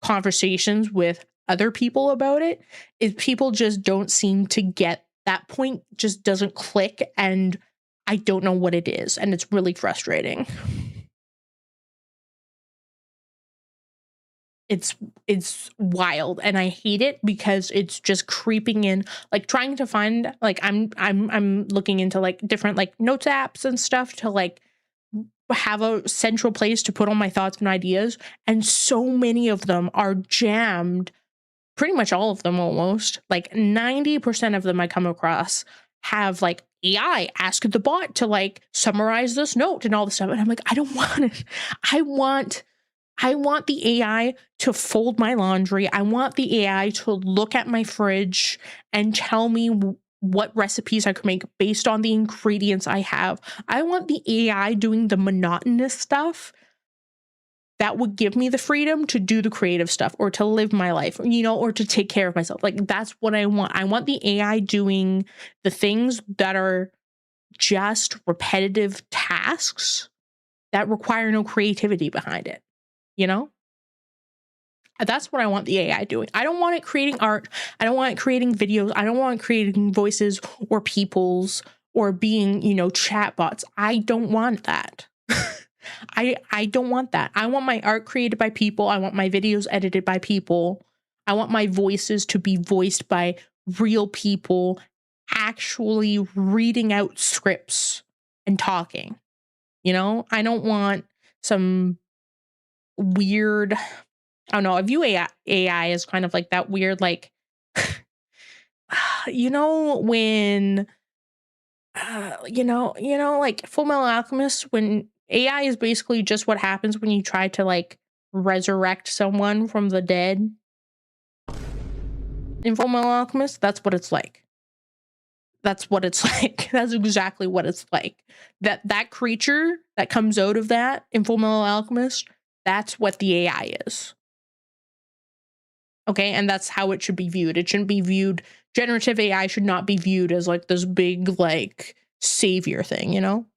conversations with other people about it, is people just don't seem to get that point, just doesn't click, and I don't know what it is, and it's really frustrating. it's wild, and I hate it because it's just creeping in, like trying to find, like I'm looking into like different like notes apps and stuff to like have a central place to put all my thoughts and ideas, and so many of them are jammed, pretty much all of them almost, like 90% of them I come across have like AI ask the bot to like summarize this note and all this stuff, and I'm like, I don't want it. I want the AI to fold my laundry. I want the AI to look at my fridge and tell me what recipes I could make based on the ingredients I have. I want the AI doing the monotonous stuff that would give me the freedom to do the creative stuff or to live my life, you know, or to take care of myself. Like, that's what I want. I want the AI doing the things that are just repetitive tasks that require no creativity behind it. You know, that's what I want the AI doing. I don't want it creating art. I don't want it creating videos. I don't want it creating voices or peoples or being, you know, chatbots. I don't want that. I don't want that. I want my art created by people. I want my videos edited by people. I want my voices to be voiced by real people actually reading out scripts and talking. You know, I don't want some weird, I don't know, I view AI as kind of like that weird, like, you know, when, like Full Metal Alchemist, when AI is basically just what happens when you try to like resurrect someone from the dead in Full Metal Alchemist. That's what it's like. That's what it's like. That's exactly what it's like. That creature that comes out of that in Full Metal Alchemist, that's what the AI is. Okay, and that's how it should be viewed. It shouldn't be viewed, generative AI should not be viewed as like this big like savior thing, you know?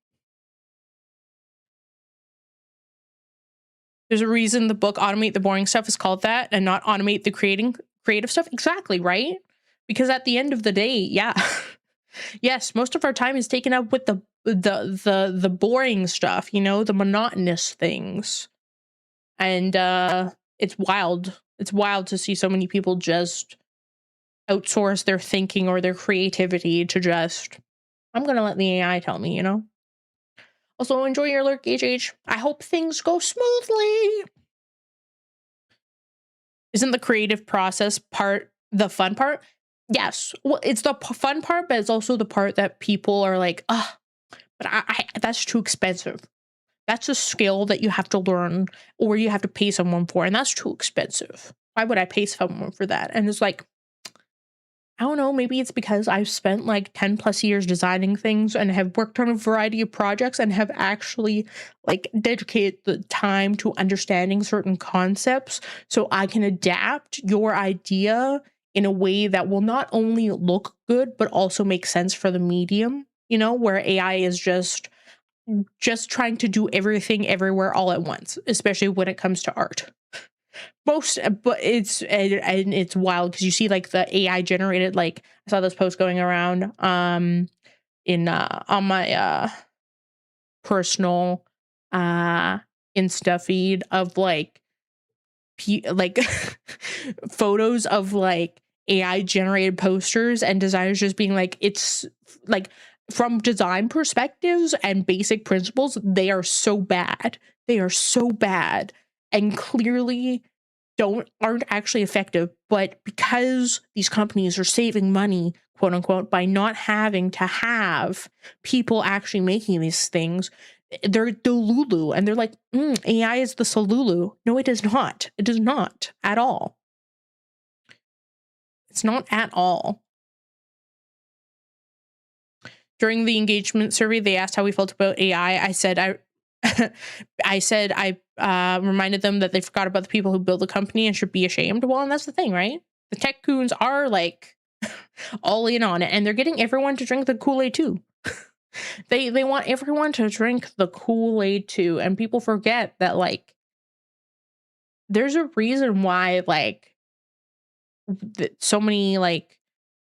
There's a reason the book Automate the Boring Stuff is called that and not Automate the Creative Stuff. Exactly, right? Because at the end of the day, yeah. Yes, most of our time is taken up with the boring stuff, you know, the monotonous things. And it's wild. It's wild to see so many people just outsource their thinking or their creativity to just, I'm gonna let the AI tell me, you know? Also, enjoy your lurk, HH. I hope things go smoothly. Isn't the creative process part the fun part? Yes. Well, it's the fun part, but it's also the part that people are like, ah, but I that's too expensive. That's a skill that you have to learn or you have to pay someone for, and that's too expensive. Why would I pay someone for that? And it's like, I don't know, maybe it's because I've spent like 10 plus years designing things and have worked on a variety of projects and have actually like dedicated the time to understanding certain concepts so I can adapt your idea in a way that will not only look good but also make sense for the medium, you know, where AI is just trying to do everything everywhere all at once, especially when it comes to art. But it's wild because you see like the AI generated, like I saw this post going around in on my personal Insta feed of like photos of like AI generated posters and designers just being like, it's like, from design perspectives and basic principles, they are so bad. They are so bad and clearly aren't actually effective. But because these companies are saving money, quote unquote, by not having to have people actually making these things, they're the Lulu and they're like, AI is the Solulu. No, it is not. It is not at all. It's not at all. During the engagement survey, they asked how we felt about AI. I said I reminded them that they forgot about the people who build the company and should be ashamed. Well, and that's the thing, right? The tech coons are like all in on it, and they're getting everyone to drink the Kool-Aid too. They want everyone to drink the Kool-Aid too, and people forget that like there's a reason why like so many like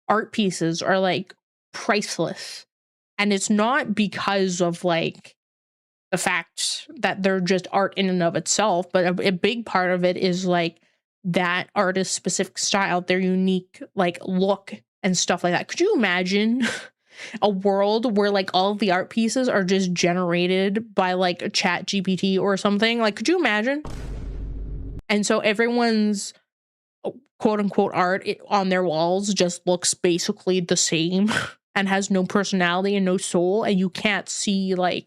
art pieces are like priceless. And it's not because of like the fact that they're just art in and of itself, but a big part of it is like that artist specific style, their unique like look and stuff like that. Could you imagine a world where like all of the art pieces are just generated by like a chat GPT or something? Like, could you imagine? And so everyone's quote unquote art on their walls just looks basically the same and has no personality and no soul, and you can't see like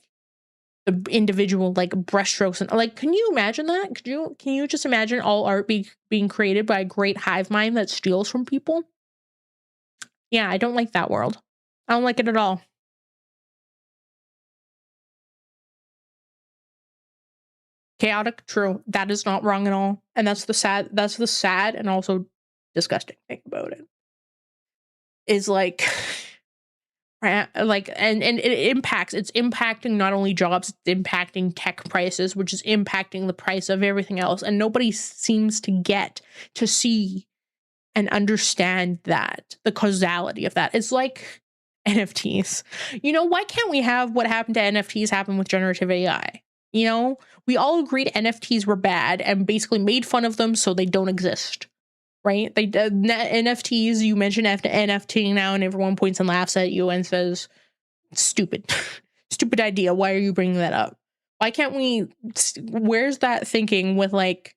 the individual like brushstrokes and like, can you imagine that? Can you just imagine all art being created by a great hive mind that steals from people? Yeah, I don't like that world. I don't like it at all. Chaotic, true. That is not wrong at all. And that's the sad and also disgusting thing about it. Is like like and it's impacting not only jobs, it's impacting tech prices, which is impacting the price of everything else. And nobody seems to get to see and understand that, the causality of that. It's like NFTs. You know, why can't we have what happened to NFTs happen with generative AI? You know, we all agreed NFTs were bad and basically made fun of them so they don't exist. Right? They NFTs, you mention NFT now and everyone points and laughs at you and says, stupid. Stupid idea. Why are you bringing that up? Why can't we, where's that thinking with like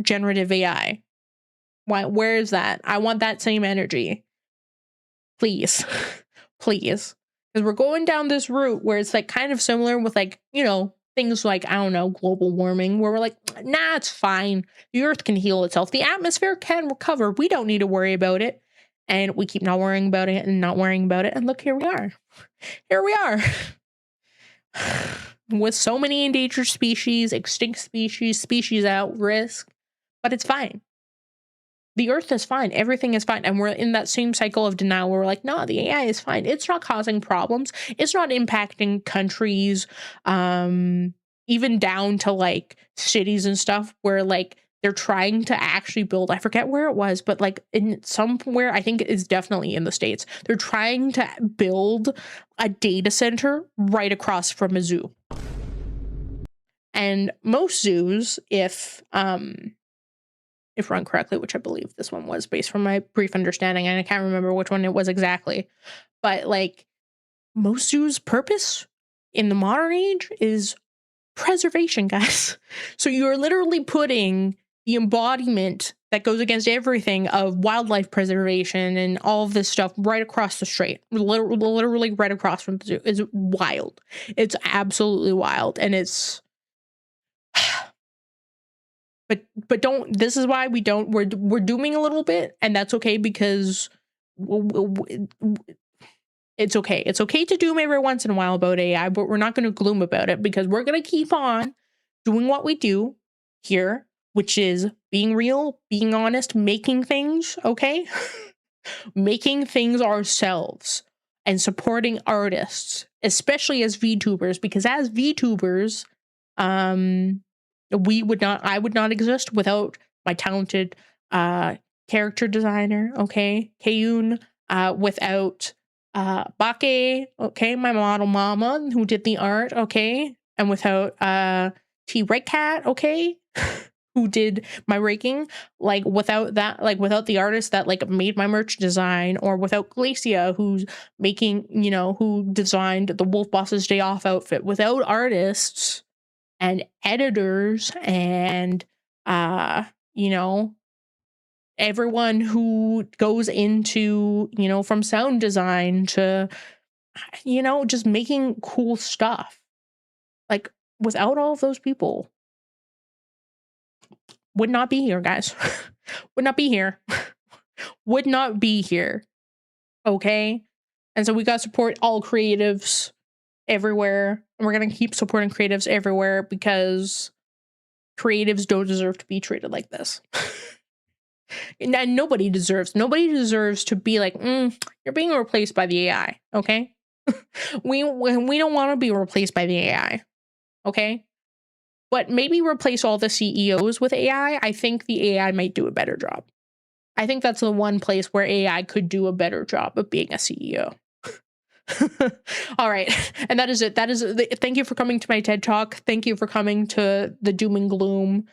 generative AI? Where is that? I want that same energy. Please. Please. Because we're going down this route where it's like kind of similar with like, you know, things like, I don't know, global warming, where we're like, nah, it's fine. The earth can heal itself. The atmosphere can recover. We don't need to worry about it. And we keep not worrying about it and not worrying about it. And look, here we are. Here we are. With so many endangered species, extinct species at risk. But it's fine. The earth is fine. Everything is fine. And we're in that same cycle of denial where we're like, no, the AI is fine. It's not causing problems. It's not impacting countries, even down to like cities and stuff where like they're trying to actually build, I forget where it was, but like in somewhere, I think it's definitely in the States. They're trying to build a data center right across from a zoo. And most zoos, if run correctly, which I believe this one was based from my brief understanding, and I can't remember which one it was exactly, but like most zoos' purpose in the modern age is preservation, guys. So you're literally putting the embodiment that goes against everything of wildlife preservation and all of this stuff right across the street, literally right across from the zoo. Is wild. It's absolutely wild, and it's but don't, this is why we're dooming a little bit, and that's okay, because it's okay. It's okay to doom every once in a while about AI, but we're not going to gloom about it, because we're going to keep on doing what we do here, which is being real, being honest, making things, okay? Making things ourselves and supporting artists, especially as VTubers, because as VTubers, I would not exist without my talented character designer, okay, Kayun, without Bake, okay, my model mama who did the art, okay, and without T Red Cat, okay, who did my raking, like without that, like without the artist that like made my merch design, or without Glacia who's making, you know, who designed the Wolf Boss's Day Off outfit, without artists and editors and you know, everyone who goes into, you know, from sound design to, you know, just making cool stuff, like without all of those people, would not be here, guys. Would not be here. Would not be here. Okay? And so we got to support all creatives everywhere, and we're gonna keep supporting creatives everywhere, because creatives don't deserve to be treated like this. And nobody deserves to be like, you're being replaced by the AI, okay? we don't want to be replaced by the AI, okay? But maybe replace all the CEOs with AI. I think the AI might do a better job. I think that's the one place where AI could do a better job of being a CEO. All right. And that is it. Thank you for coming to my TED Talk. Thank you for coming to the doom and gloom.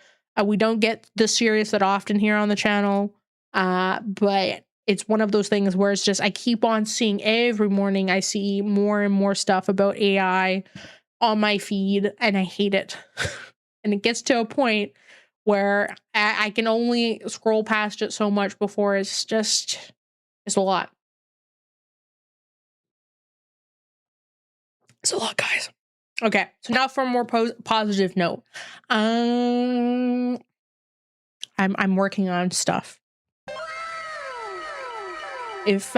We don't get this serious that often here on the channel, but it's one of those things where it's just I keep on seeing every morning. I see more and more stuff about AI on my feed, and I hate it. And it gets to a point where I can only scroll past it so much before it's a lot. It's a lot, guys. Okay, so now for a more positive note. I'm working on stuff. If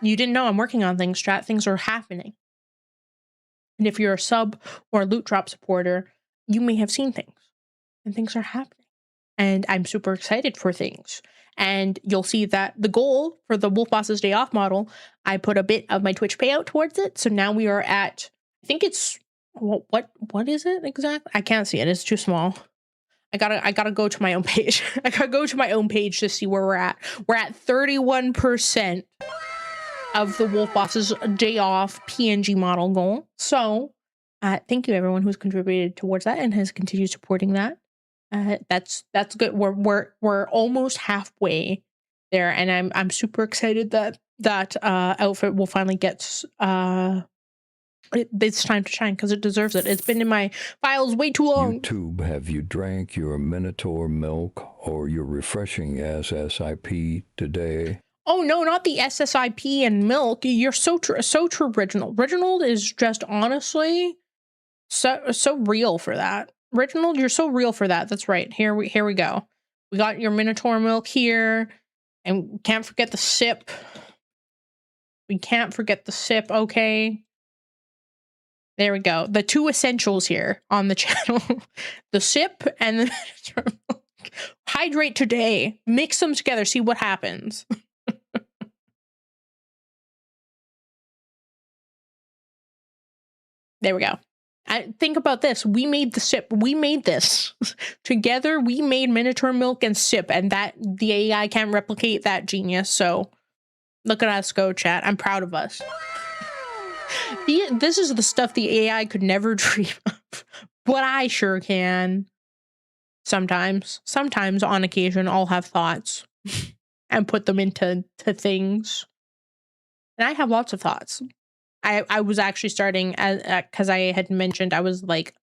you didn't know, I'm working on things, chat. Things are happening. And if you're a sub or a loot drop supporter, you may have seen things. And things are happening. And I'm super excited for things. And you'll see that the goal for the Wolf Boss's Day Off model, I put a bit of my Twitch payout towards it. So now we are at, I think it's, what is it exactly? I can't see it. It's too small. I gotta go to my own page. I gotta go to my own page to see where we're at. We're at 31% of the Wolf Boss's Day Off PNG model goal. So thank you everyone who's contributed towards that and has continued supporting that. That's good. We're almost halfway there, and I'm super excited that outfit will finally get it's time to shine because it deserves it. It's been in my files way too long. YouTube, have you drank your Minotaur milk or your refreshing SSIP today? Oh no, not the SSIP and milk. You're so true, Reginald. Reginald is just honestly so real for that. Reginald, you're so real for that. That's right. Here we go. We got your Minotaur milk here, and we can't forget the sip. We can't forget the sip. Okay. There we go. The two essentials here on the channel. The sip and the Minotaur milk. Hydrate today. Mix them together. See what happens. There we go. Think about this. We made the sip. We made this. Together, we made Minotaur milk and sip, and that the AI can't replicate that genius. So look at us go, chat. I'm proud of us. This is the stuff the AI could never dream of, but I sure can. Sometimes on occasion, I'll have thoughts and put them into things. And I have lots of thoughts. I was actually starting because I had mentioned I was like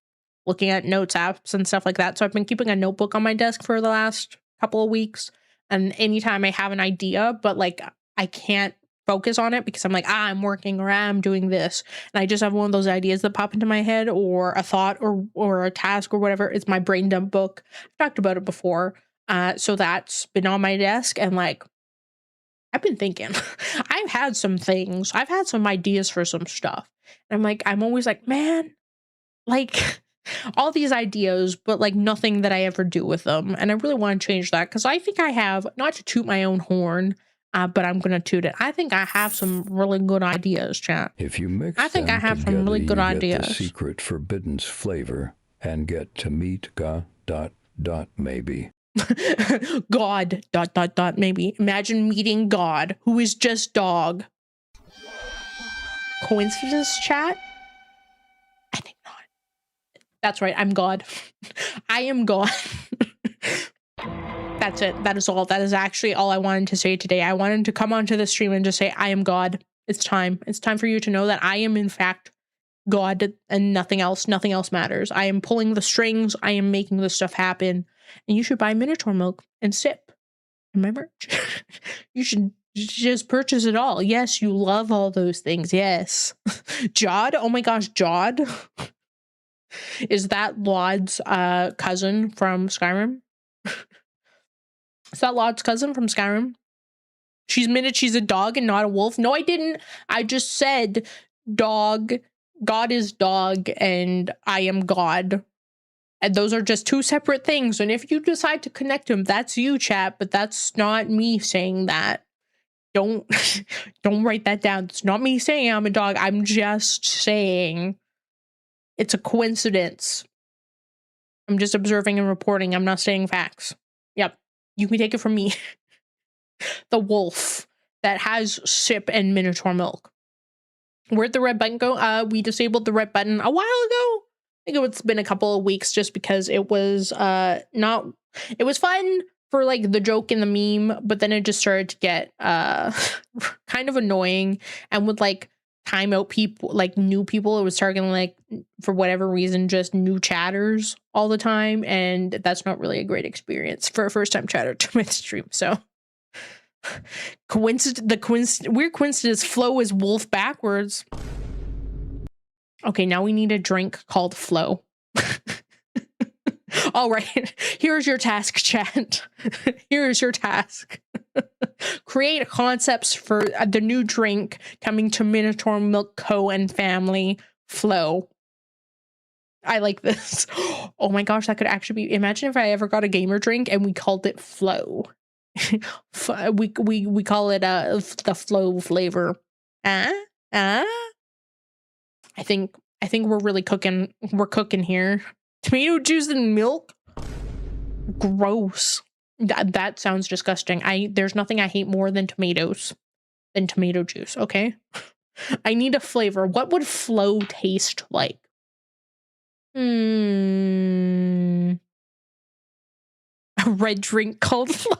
looking at notes apps and stuff like that. So I've been keeping a notebook on my desk for the last couple of weeks. And anytime I have an idea, but like I can't focus on it because I'm like, I'm working or I'm doing this. And I just have one of those ideas that pop into my head or a thought or a task or whatever. It's my brain dump book. I've talked about it before. So that's been on my desk and like, I've been thinking. I've had some things. I've had some ideas for some stuff. And I'm always like, man, like all these ideas, but like nothing that I ever do with them. And I really want to change that because I think I have, not to toot my own horn, but I'm going to toot it. I think I have some really good ideas, chat. If you mix I think them I have together, some really good you ideas. get the secret forbidden's flavor and get to meet maybe. God, ... maybe. Imagine meeting God, who is just dog. Coincidence, chat? I think not. That's right, I'm God. I am God. That's it. That is all. That is actually all I wanted to say today. I wanted to come onto the stream and just say, I am God. It's time. It's time for you to know that I am, in fact, God and nothing else. Nothing else matters. I am pulling the strings. I am making this stuff happen. And you should buy Minotaur milk and sip. Remember? You should just purchase it all. Yes, you love all those things. Yes. Jod? Oh my gosh, Jod? Is that Laud's cousin from Skyrim? Is that Laud's cousin from Skyrim? She's a dog and not a wolf. No, I didn't. I just said dog. God is dog and I am God. And those are just two separate things. And if you decide to connect them, that's you, chat. But that's not me saying that. Don't write that down. It's not me saying I'm a dog. I'm just saying it's a coincidence. I'm just observing and reporting. I'm not saying facts. Yep. You can take it from me. The wolf that has sip and Minotaur milk. Where'd the red button go? We disabled the red button a while ago. think it's been a couple of weeks just because it was not it was fun for like the joke and the meme, but then it just started to get kind of annoying, and with like time out people, like new people, it was targeting like for whatever reason just new chatters all the time, and that's not really a great experience for a first time chatter to my stream. So weird coincidence, Flo is wolf backwards. Okay, now we need a drink called Flo. All right, here's your task, chat. Here's your task. Create concepts for the new drink coming to Minotaur Milk Co. and family, Flo. I like this. Oh my gosh, that could actually be. Imagine if I ever got a gamer drink and we called it Flo. we call it the Flo flavor. I think we're really cooking. We're cooking here. Tomato juice and milk? Gross. That sounds disgusting. There's nothing I hate more than tomatoes, than tomato juice, okay? I need a flavor. What would Flo taste like? A red drink called Flo.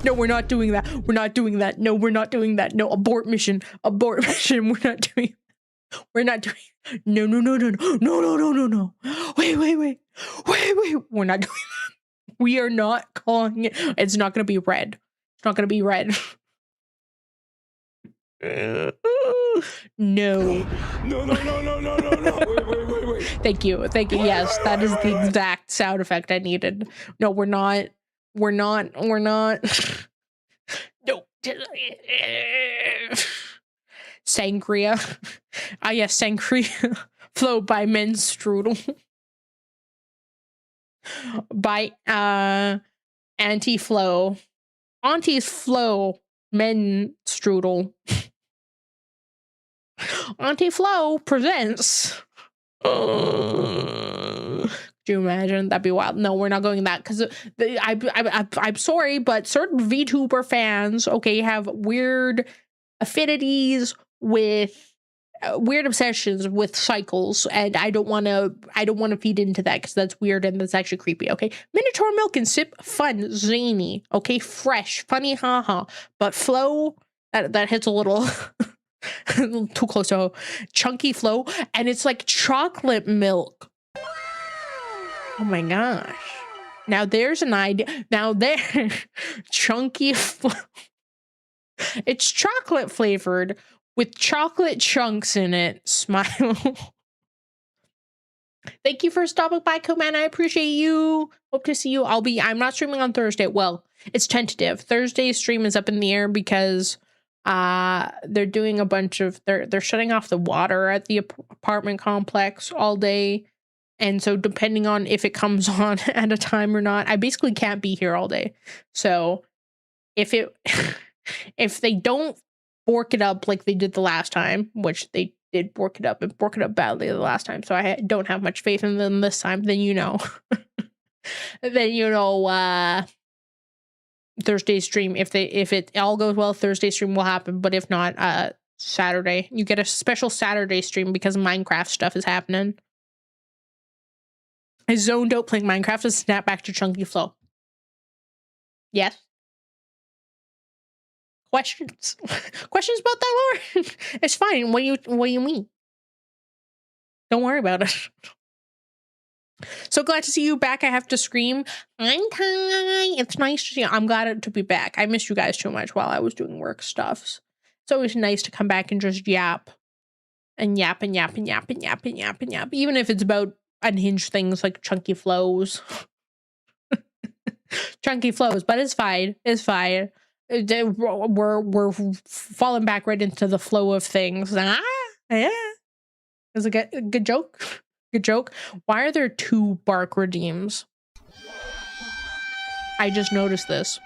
No, we're not doing that. We're not doing that. No, we're not doing that. No, abort mission. Abort mission. We're not doing. We're not doing. No. Wait. We're not doing that. We are not calling it. It's not going to be red. It's not going to be red. No. Wait. Thank you. Yes, that is the exact sound effect I needed. No, we're not. No. Sangria. Yes, sangria. Flow by men's strudel. By Auntie Flo. Auntie's Flo men strudel. Auntie Flo presents. Do you imagine? That'd be wild. No, we're not going that because I'm sorry, but certain VTuber fans, okay, have weird affinities with weird obsessions with cycles, and I don't want to feed into that because that's weird and that's actually creepy. Okay, Minotaur milk and sip, fun, zany, okay, fresh, funny, haha. But Flo, that hits a little. Too close to chunky Flo, and it's like chocolate milk. Oh my gosh. Now there's an idea. Now there, chunky Flo. It's chocolate flavored with chocolate chunks in it. Smile. Thank you for stopping by, Coman. I appreciate you. Hope to see you. I'm not streaming on Thursday. Well, it's tentative. Thursday's stream is up in the air because they're doing a bunch of they're shutting off the water at the apartment complex all day, and so depending on if it comes on at a time or not, I basically can't be here all day. So if they don't bork it up like they did the last time, which they did bork it up and bork it up badly the last time, so I don't have much faith in them this time, then Thursday stream, if it all goes well, Thursday stream will happen, but if not, Saturday. You get a special Saturday stream because Minecraft stuff is happening. I zoned out playing Minecraft and snap back to Chunky Flow. Yes. Questions about that, Laura? It's fine. What do you mean? Don't worry about it. So glad to see you back. I have to scream. I'm Kai. It's nice to see you. I'm glad to be back. I missed you guys too much while I was doing work stuff. It's always nice to come back and just yap. And yap. Even if it's about unhinged things like chunky flows. Chunky flows, but it's fine. We're falling back right into the flow of things. Yeah. Is it a good joke? Good joke. Why are there 2 bark redeems? I just noticed this.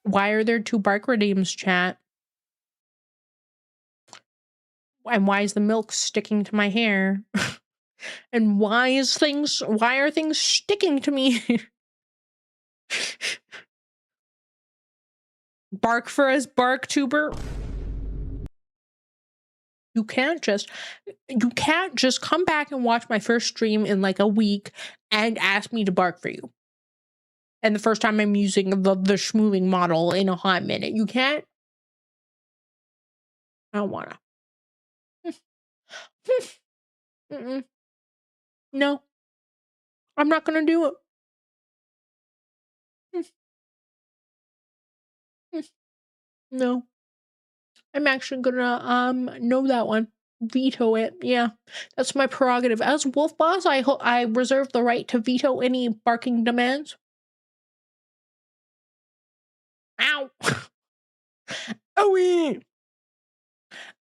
Why are there 2 bark redeems, chat? And why is the milk sticking to my hair? And why are things sticking to me? Bark for us, Bark tuber. You can't just come back and watch my first stream in like a week and ask me to bark for you. And the first time I'm using the schmoving model in a hot minute. You can't. I don't wanna. Mm-mm. No, I'm not gonna do it. No, I'm actually gonna know that one. Veto it. Yeah, that's my prerogative as wolf boss. I reserve the right to veto any barking demands. Ow! Owie!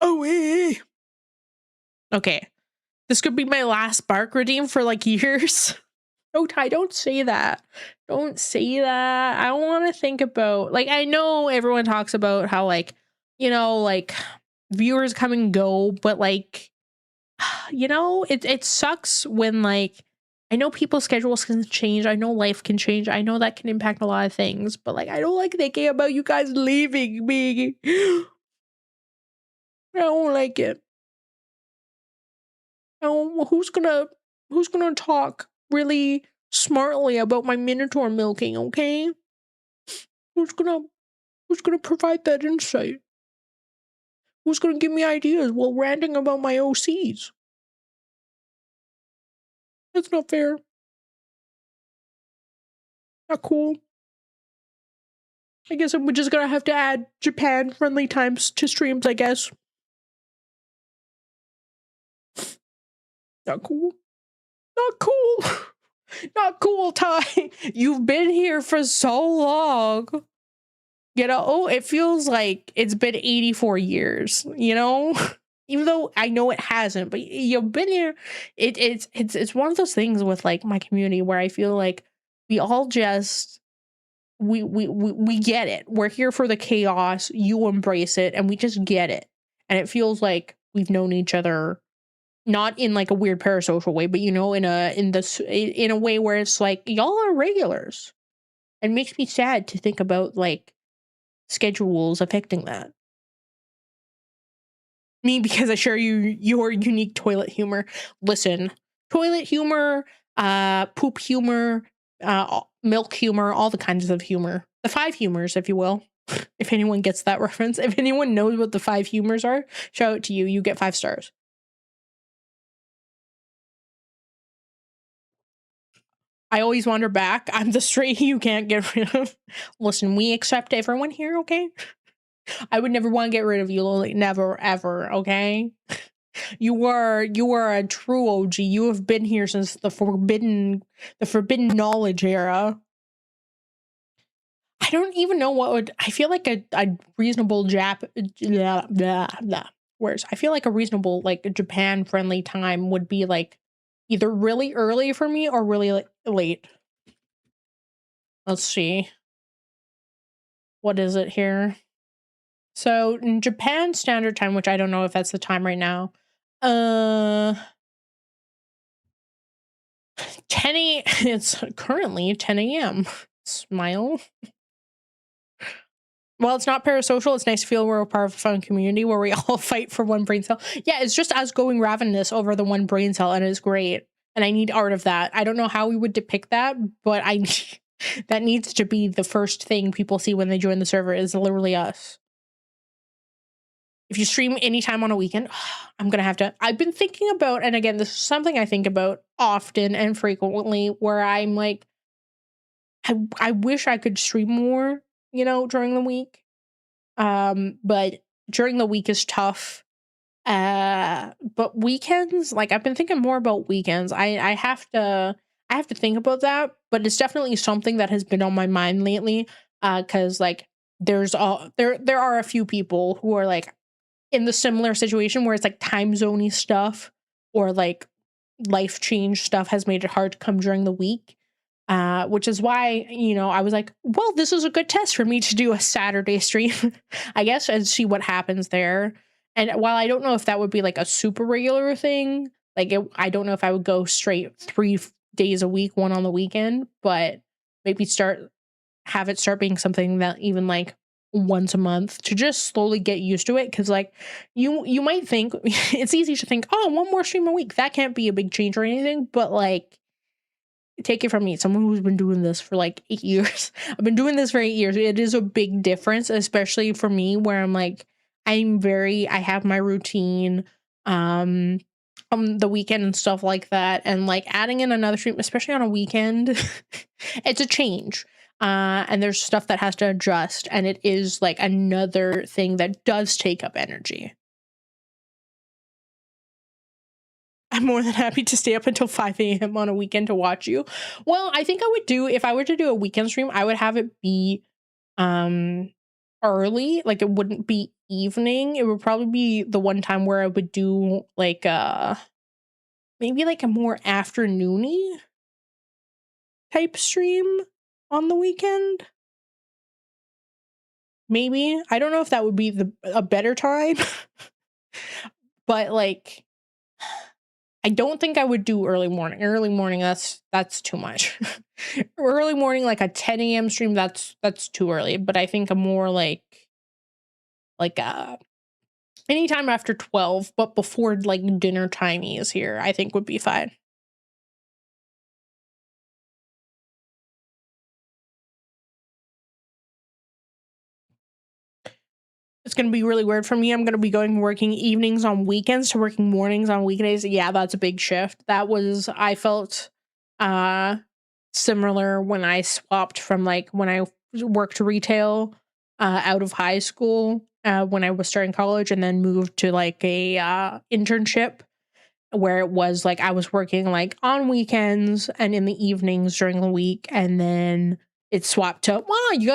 Owie! Okay, this could be my last bark redeem for like years. No, Ty, don't say that. Don't say that. I don't want to think about, like, I know everyone talks about how, like, you know, like, viewers come and go, but, like, you know, it sucks when, like, I know people's schedules can change. I know life can change. I know that can impact a lot of things, but, like, I don't like thinking about you guys leaving me. I don't like it. Oh, who's gonna talk really smartly about my minotaur milking, okay? Who's gonna provide that insight? Who's gonna give me ideas while ranting about my OCs? That's not fair. Not cool. I guess I'm just gonna have to add Japan friendly times to streams, I guess. Not cool. Not cool. Not cool, Ty. You've been here for so long. You know, it feels like it's been 84 years, you know? Even though I know it hasn't, but you've been here. It's one of those things with like my community where I feel like we all just we get it. We're here for the chaos. You embrace it, and we just get it. And it feels like we've known each other, not in like a weird parasocial way, but you know, in a way where it's like y'all are regulars. It makes me sad to think about like schedules affecting that. Me, because I share your unique toilet humor. Listen, toilet humor, poop humor, milk humor, all the kinds of humor. The 5 humors, if you will. If anyone gets that reference, if anyone knows what the 5 humors are, shout out to you. You get 5 stars. I always wander back. I'm the stray you can't get rid of. Listen, we accept everyone here, okay? I would never want to get rid of you, Lily. Never, ever, okay? You are a true OG. You have been here since the forbidden knowledge era. I don't even know what would. I feel like a reasonable Whereas I feel like a reasonable like Japan friendly time would be like either really early for me or really late. Let's see. What is it here? So in Japan Standard Time, which I don't know if that's the time right now. 10 it's currently 10 a.m. Smile. Well, it's not parasocial. It's nice to feel we're a part of a fun community where we all fight for one brain cell. Yeah, it's just us going ravenous over the one brain cell, and it's great. And I need art of that. I don't know how we would depict that, but that needs to be the first thing people see when they join the server is literally us. If you stream anytime on a weekend, I'm gonna have to. I've been thinking about, and again, this is something I think about often and frequently, where I'm like, I wish I could stream more, you know, during the week. But during the week is tough. But weekends, like I've been thinking more about weekends. I have to think about that, but it's definitely something that has been on my mind lately. Because like there are a few people who are like in the similar situation where it's like time zoney stuff or like life change stuff has made it hard to come during the week. Which is why, you know, I was like, well, this is a good test for me to do a Saturday stream, I guess, and see what happens there. And while I don't know if that would be like a super regular thing, like I don't know if I would go straight 3 days a week, 1 on the weekend, but maybe have it start being something that even like once a month to just slowly get used to it. Cause like you might think it's easy to think, oh, one more stream a week. That can't be a big change or anything. But like, take it from me, someone who's been doing this for like 8 years. I've been doing this for 8 years. It is a big difference, especially for me, where I'm like, I have my routine on the weekend and stuff like that. And like adding in another stream, especially on a weekend, it's a change. And there's stuff that has to adjust. And it is like another thing that does take up energy. I'm more than happy to stay up until 5 a.m. on a weekend to watch you. Well, I think I would do, if I were to do a weekend stream, I would have it be early. Like it wouldn't be evening. It would probably be the one time where I would do like maybe like a more afternoony type stream on the weekend. Maybe. I don't know if that would be a better time. But like, I don't think I would do early morning. Early morning, that's too much. Early morning, like a 10 a.m. stream, that's too early. But I think a more like anytime after 12, but before like dinner time is here, I think would be fine. It's going to be really weird for me. I'm going to be working evenings on weekends to working mornings on weekdays. Yeah, that's a big shift. I felt similar when I swapped from like when I worked retail out of high school when I was starting college, and then moved to like a internship where it was like I was working like on weekends and in the evenings during the week, and then it swapped to, wow, you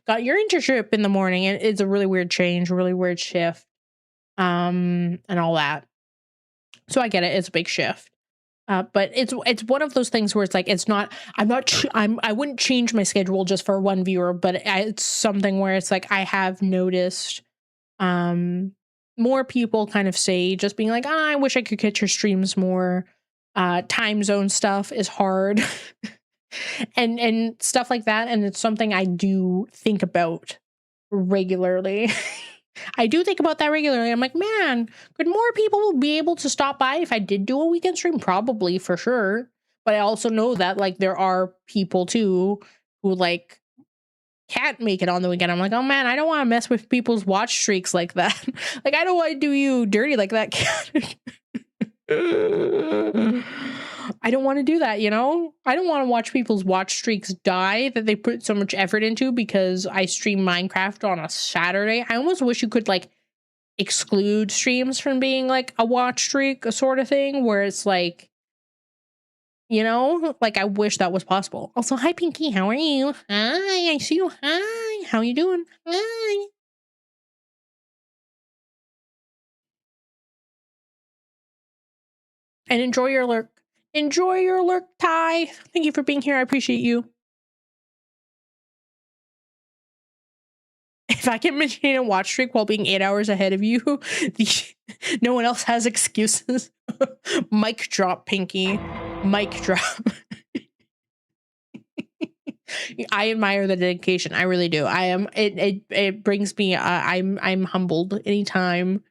got your internship in the morning. And it's a really weird change, a really weird shift, and all that. So I get it. It's a big shift. But it's one of those things where it's like, I wouldn't change my schedule just for one viewer, but it's something where it's like, I have noticed, more people kind of say, just being like, I wish I could catch your streams more. Time zone stuff is hard. and stuff like that. And it's something I do think about regularly. I do think about that regularly. I'm like, man, could more people be able to stop by if I did do a weekend stream? Probably, for sure. But I also know that like there are people too who like can't make it on the weekend. I'm like, oh man, I don't want to mess with people's watch streaks like that. Like, I don't want to do you dirty like that. I don't want to do that, you know? I don't want to watch people's watch streaks die that they put so much effort into because I stream Minecraft on a Saturday. I almost wish you could like exclude streams from being like a watch streak, a sort of thing, where it's like, you know, like I wish that was possible. Also, hi Pinky, how are you? Hi, I see you. Hi, how you doing? Hi. And enjoy your lurk. Enjoy your lurk, Ty. Thank you for being here. I appreciate you. If I can maintain a watch streak while being 8 hours ahead of you, no one else has excuses. Mic drop, Pinky. Mic drop. I admire the dedication. I really do. I am. It brings me. I'm humbled anytime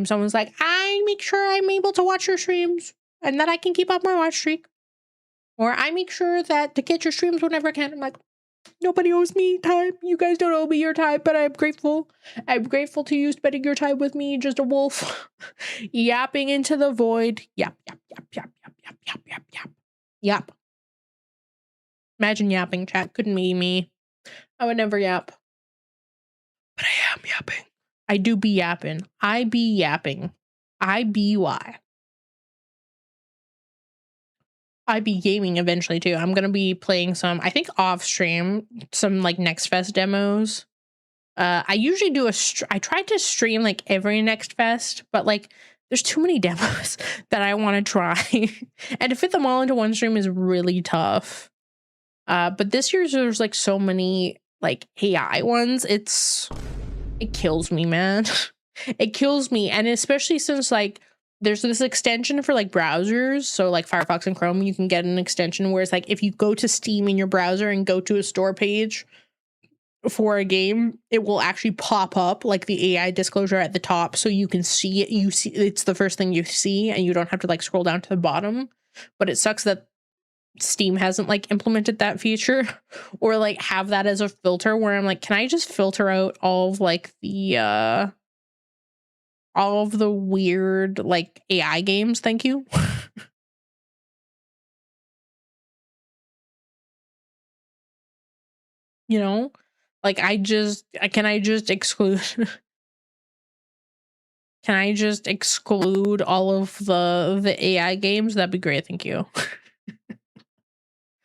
someone's like, I make sure I'm able to watch your streams and that I can keep up my watch streak, or I make sure that to get your streams whenever I can. I'm like, nobody owes me time. You guys don't owe me your time, but I'm grateful. I'm grateful to you spending your time with me. Just a wolf yapping into the void. Yap, yap, yap, yap, yap, yap, yap, yap, yap. Yap. Imagine yapping, chat. Couldn't be me. I would never yap. But I am yapping. I do be yapping. I be yapping. IBY. I be gaming eventually too. I'm gonna be playing some, I think off stream, some like Next Fest demos. I usually do I try to stream like every Next Fest, but like there's too many demos that I want to try. And to fit them all into one stream is really tough. But this year's there's like so many like AI ones. It kills me, man. It kills me. And especially since like there's this extension for like browsers. So like Firefox and Chrome, you can get an extension where it's like if you go to Steam in your browser and go to a store page, for a game, it will actually pop up like the AI disclosure at the top, so you can see it. You see it's the first thing you see, and you don't have to like scroll down to the bottom. But it sucks that Steam hasn't like implemented that feature or like have that as a filter where I'm like, can I just filter out all of like the weird like AI games? Thank you. You know, like can I just exclude can I just exclude all of the AI games? That'd be great. Thank you.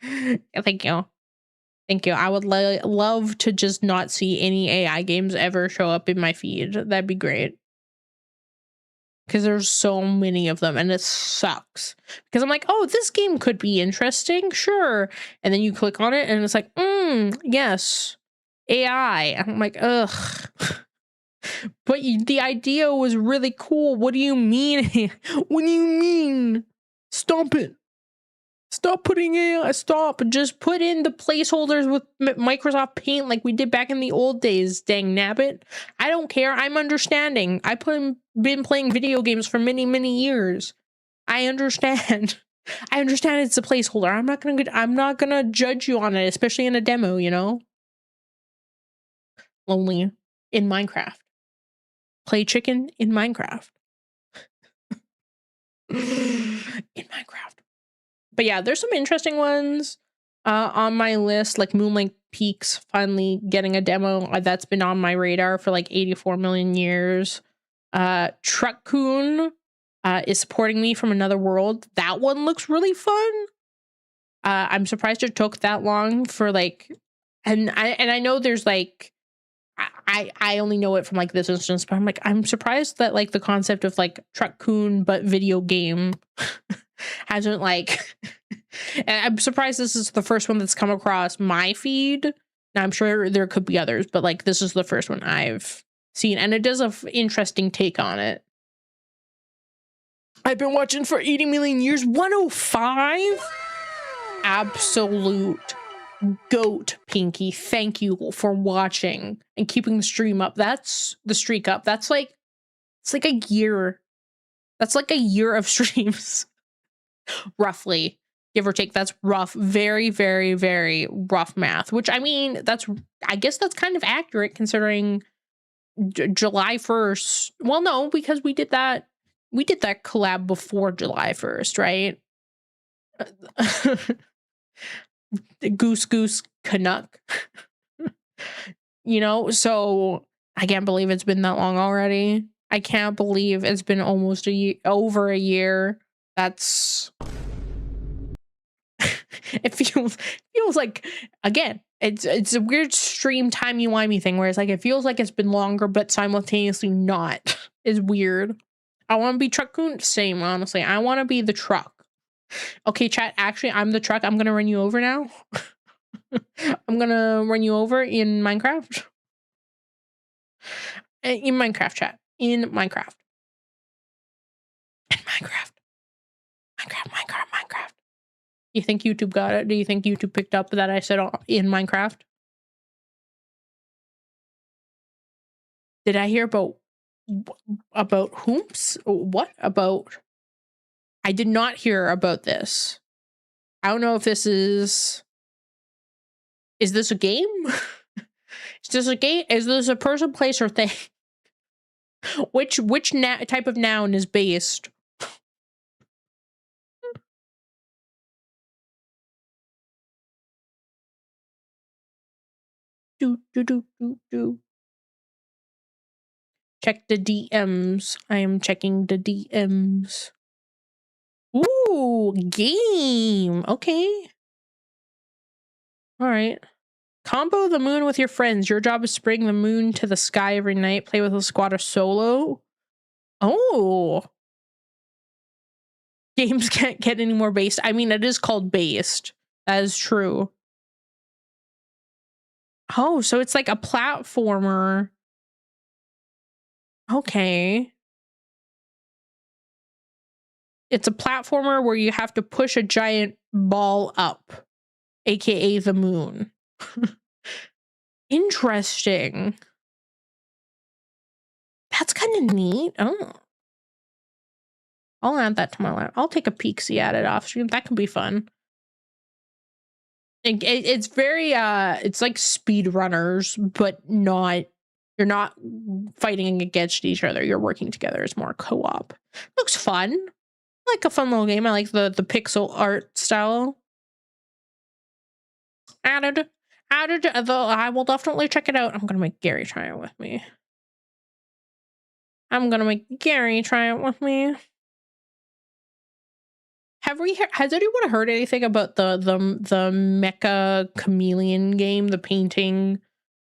Thank you. Thank you. I would love to just not see any AI games ever show up in my feed. That'd be great. Because there's so many of them and it sucks. Because I'm like, oh, this game could be interesting. Sure. And then you click on it and it's like, yes, AI. And I'm like, ugh. But the idea was really cool. What do you mean? What do you mean? Stop it. Stop putting AI. Stop. Just put in the placeholders with Microsoft Paint like we did back in the old days, dang nabbit. I don't care. I'm understanding. I've been playing video games for many, many years. I understand. I understand it's a placeholder. I'm not gonna judge you on it, especially in a demo, you know? Lonely in Minecraft. Play chicken in Minecraft. In Minecraft. But yeah, there's some interesting ones on my list, like Moonlight Peaks finally getting a demo. That's been on my radar for like 84 million years. Truck-kun is supporting me from another world. That one looks really fun. I'm surprised it took that long for like, and I know there's like, I only know it from like this instance, but I'm like, I'm surprised that like the concept of like Truck-kun but video game hasn't like and I'm surprised this is the first one that's come across my feed. Now I'm sure there could be others, but like this is the first one I've seen, and it does an interesting take on it. I've been watching for 80 million years. 105? Absolute goat, Pinky. Thank you for watching and keeping the stream up. That's the streak up. That's like, it's like a year. That's like a year of streams. Roughly, give or take. That's rough. Very, very, very rough math, which I mean, I guess that's kind of accurate considering July 1st. Well, no, because we did that collab before July 1st, right? Goose Canuck. You know, so I can't believe it's been that long already. I can't believe it's been almost over a year. That's it feels like, again, it's a weird stream timey-wimey thing where it's like it feels like it's been longer but simultaneously not. Is weird. I want to be Truck-kun. Same, honestly. I want to be the truck. Okay, chat, actually I'm the truck. I'm gonna run you over now. I'm gonna run you over in Minecraft. In Minecraft, chat. In Minecraft. Minecraft. You think YouTube got it? Do you think YouTube picked up that I said in Minecraft? Did I hear about whomps? What about? I did not hear about this. I don't know if this is this a game? Is this a game? Is this a person, place, or thing? Which type of noun is based? Do. Check the DMs. I am checking the DMs. Ooh, game. Okay. All right. Combo the moon with your friends. Your job is to bring the moon to the sky every night. Play with a squad or solo. Oh. Games can't get any more based. I mean, it is called based. That is true. Oh, so it's like a platformer. Okay. It's a platformer where you have to push a giant ball up, aka the moon. Interesting. That's kind of neat. Oh. I'll add that to my list. I'll take a peek-see at it off stream. That can be fun. It's very it's like speedrunners, but not, you're not fighting against each other. You're working together. It's more co-op. Looks fun. Like a fun little game. I like the pixel art style. Added, though I will definitely check it out. I'm gonna make Gary try it with me. Has anyone heard anything about the mecha chameleon game, the painting,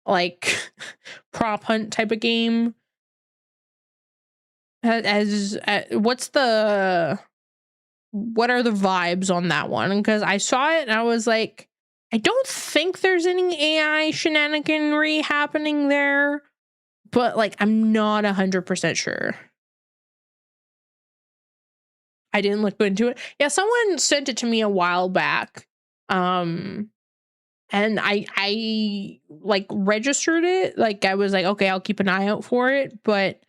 like prop hunt type of game? What are the vibes on that one? Because I saw it and I was like, I don't think there's any AI shenaniganry happening there, but like I'm not 100% sure. I didn't look into it. Yeah, someone sent it to me a while back. And I like registered it. Like I was like, okay, I'll keep an eye out for it, but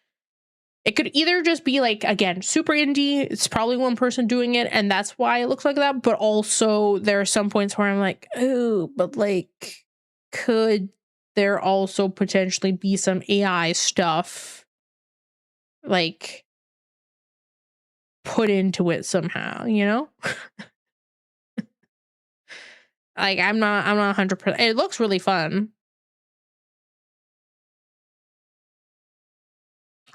it could either just be like, again, super indie. It's probably one person doing it, and that's why it looks like that. But also there are some points where I'm like, oh, but like, could there also potentially be some AI stuff like put into it somehow, you know? Like I'm not 100%. It looks really fun.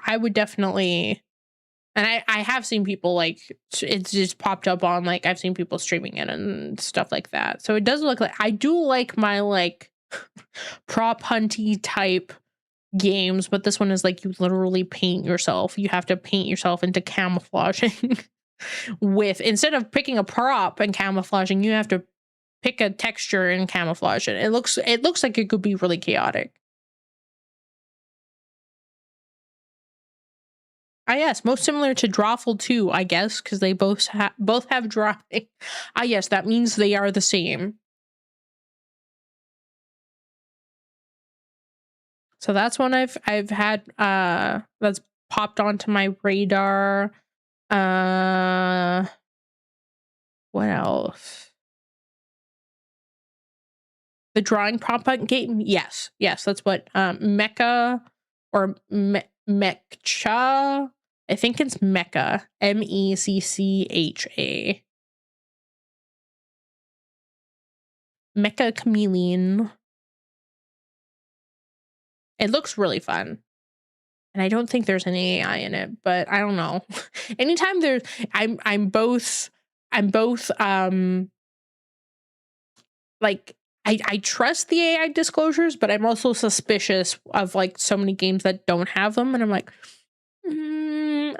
I would definitely, and I have seen people like, it's just popped up on like, I've seen people streaming it and stuff like that. So it does look like, I do like my like prop hunty type games, but this one is like you literally paint yourself. You have to paint yourself into camouflaging with, instead of picking a prop and camouflaging, you have to pick a texture and camouflage it. It looks like it could be really chaotic. Yes, most similar to Drawful 2, I guess, because they both have drawing. Yes, that means they are the same. So that's one I've had that's popped onto my radar. What else? The drawing prop hunt game? Yes, that's what Mecha or Mechcha. I think it's Mecha. Meccha. Mecha chameleon. It looks really fun. And I don't think there's any AI in it, but I don't know. Anytime there's, I'm both like I trust the AI disclosures, but I'm also suspicious of like so many games that don't have them, and I'm like,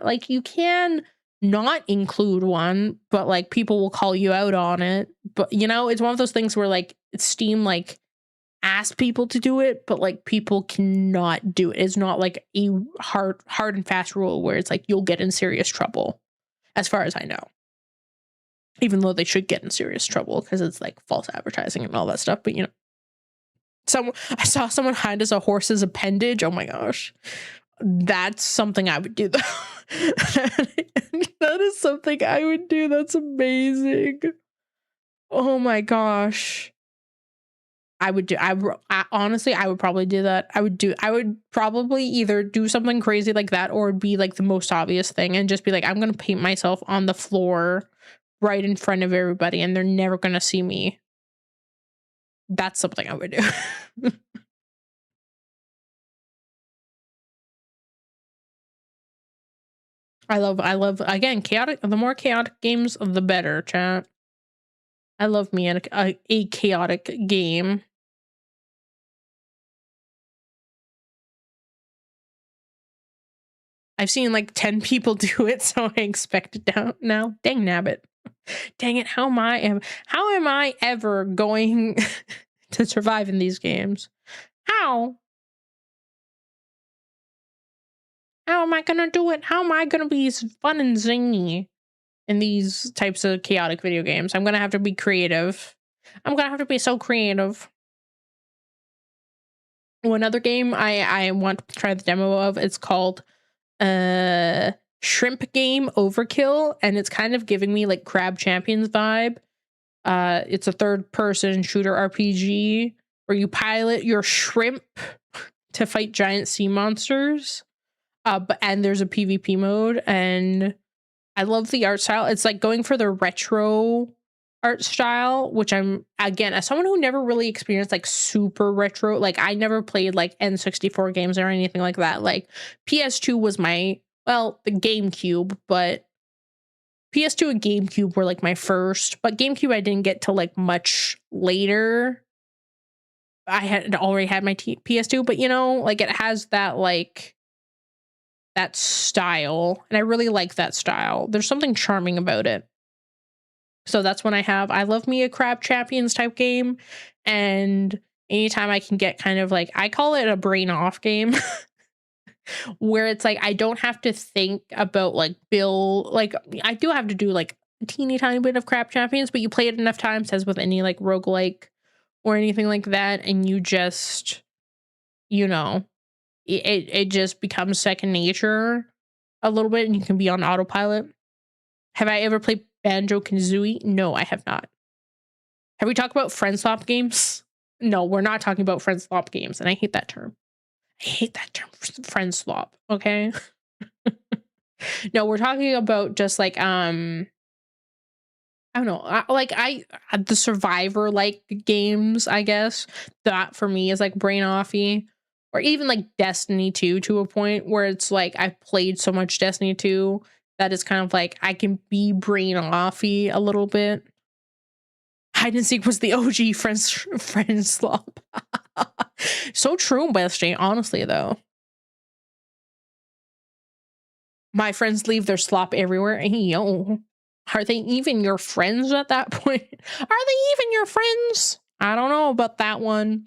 like you can not include one, but like people will call you out on it. But you know, it's one of those things where like Steam like ask people to do it, but like people cannot do it. It's not like a hard and fast rule where it's like you'll get in serious trouble, as far as I know. Even though they should get in serious trouble because it's like false advertising and all that stuff. But you know, I saw someone hide as a horse's appendage. Oh my gosh. That's something I would do though. That is something I would do. That's amazing. Oh my gosh. I honestly, I would probably do that. I would probably either do something crazy like that or be like the most obvious thing and just be like, I'm going to paint myself on the floor right in front of everybody and they're never going to see me. That's something I would do. I love, again, chaotic. The more chaotic games, the better, chat. I love me a chaotic game. I've seen like 10 people do it, so I expect it now. Dang nabbit. Dang it, how am I ever going to survive in these games? How am I gonna do it? How am I gonna be fun and zingy in these types of chaotic video games? I'm gonna have to be creative. I'm gonna have to be so creative. One other game I want to try the demo of, it's called Shrimp Game Overkill, and it's kind of giving me like Crab Champions vibe. It's a third-person shooter RPG where you pilot your shrimp to fight giant sea monsters. And there's a PvP mode, and I love the art style. It's like going for the retro art style, which I'm, again, as someone who never really experienced like super retro, like I never played like N64 games or anything like that. Like PS2 was my, well, the GameCube, but PS2 and GameCube were like my first, but GameCube I didn't get till like much later. I had already had my PS2, but you know, like it has that like that style, and I really like that style. There's something charming about it. So that's when I love me a Crab Champions type game, and anytime I can get kind of like, I call it a brain off game. Where it's like I don't have to think about like like I do have to do like a teeny tiny bit of Crab Champions, but you play it enough times, as with any like roguelike or anything like that, and you just, you know, it just becomes second nature a little bit, and you can be on autopilot. Have I ever played Banjo-Kazooie? No, I have not. Have we talked about friend swap games? No, we're not talking about friend swap games, and I hate that term. I hate that term, friend swap, okay? No, we're talking about just like I don't know, the survivor like games, I guess. That for me is like brain offy, or even like Destiny 2 to a point where it's like I've played so much Destiny 2 that it's kind of like I can be brain offy a little bit. Hide and seek was the OG friend swap. So true, Bestie, honestly though. My friends leave their slop everywhere. Hey, yo. Are they even your friends at that point? Are they even your friends? I don't know about that one.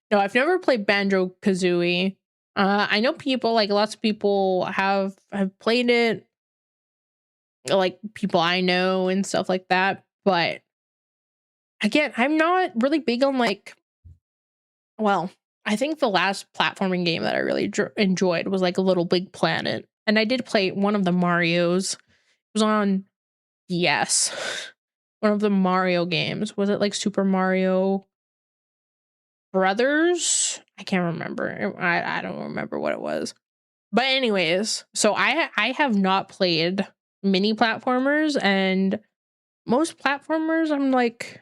No, I've never played Banjo-Kazooie. I know people, like lots of people have played it. Like people I know and stuff like that. But again, I'm not really big on like, well, I think the last platforming game that I really enjoyed was like Little Big Planet. And I did play one of the Marios. It was on DS. One of the Mario games. Was it like Super Mario Brothers? I can't remember. I don't remember what it was. But anyways, so I have not played mini platformers, and most platformers I'm like,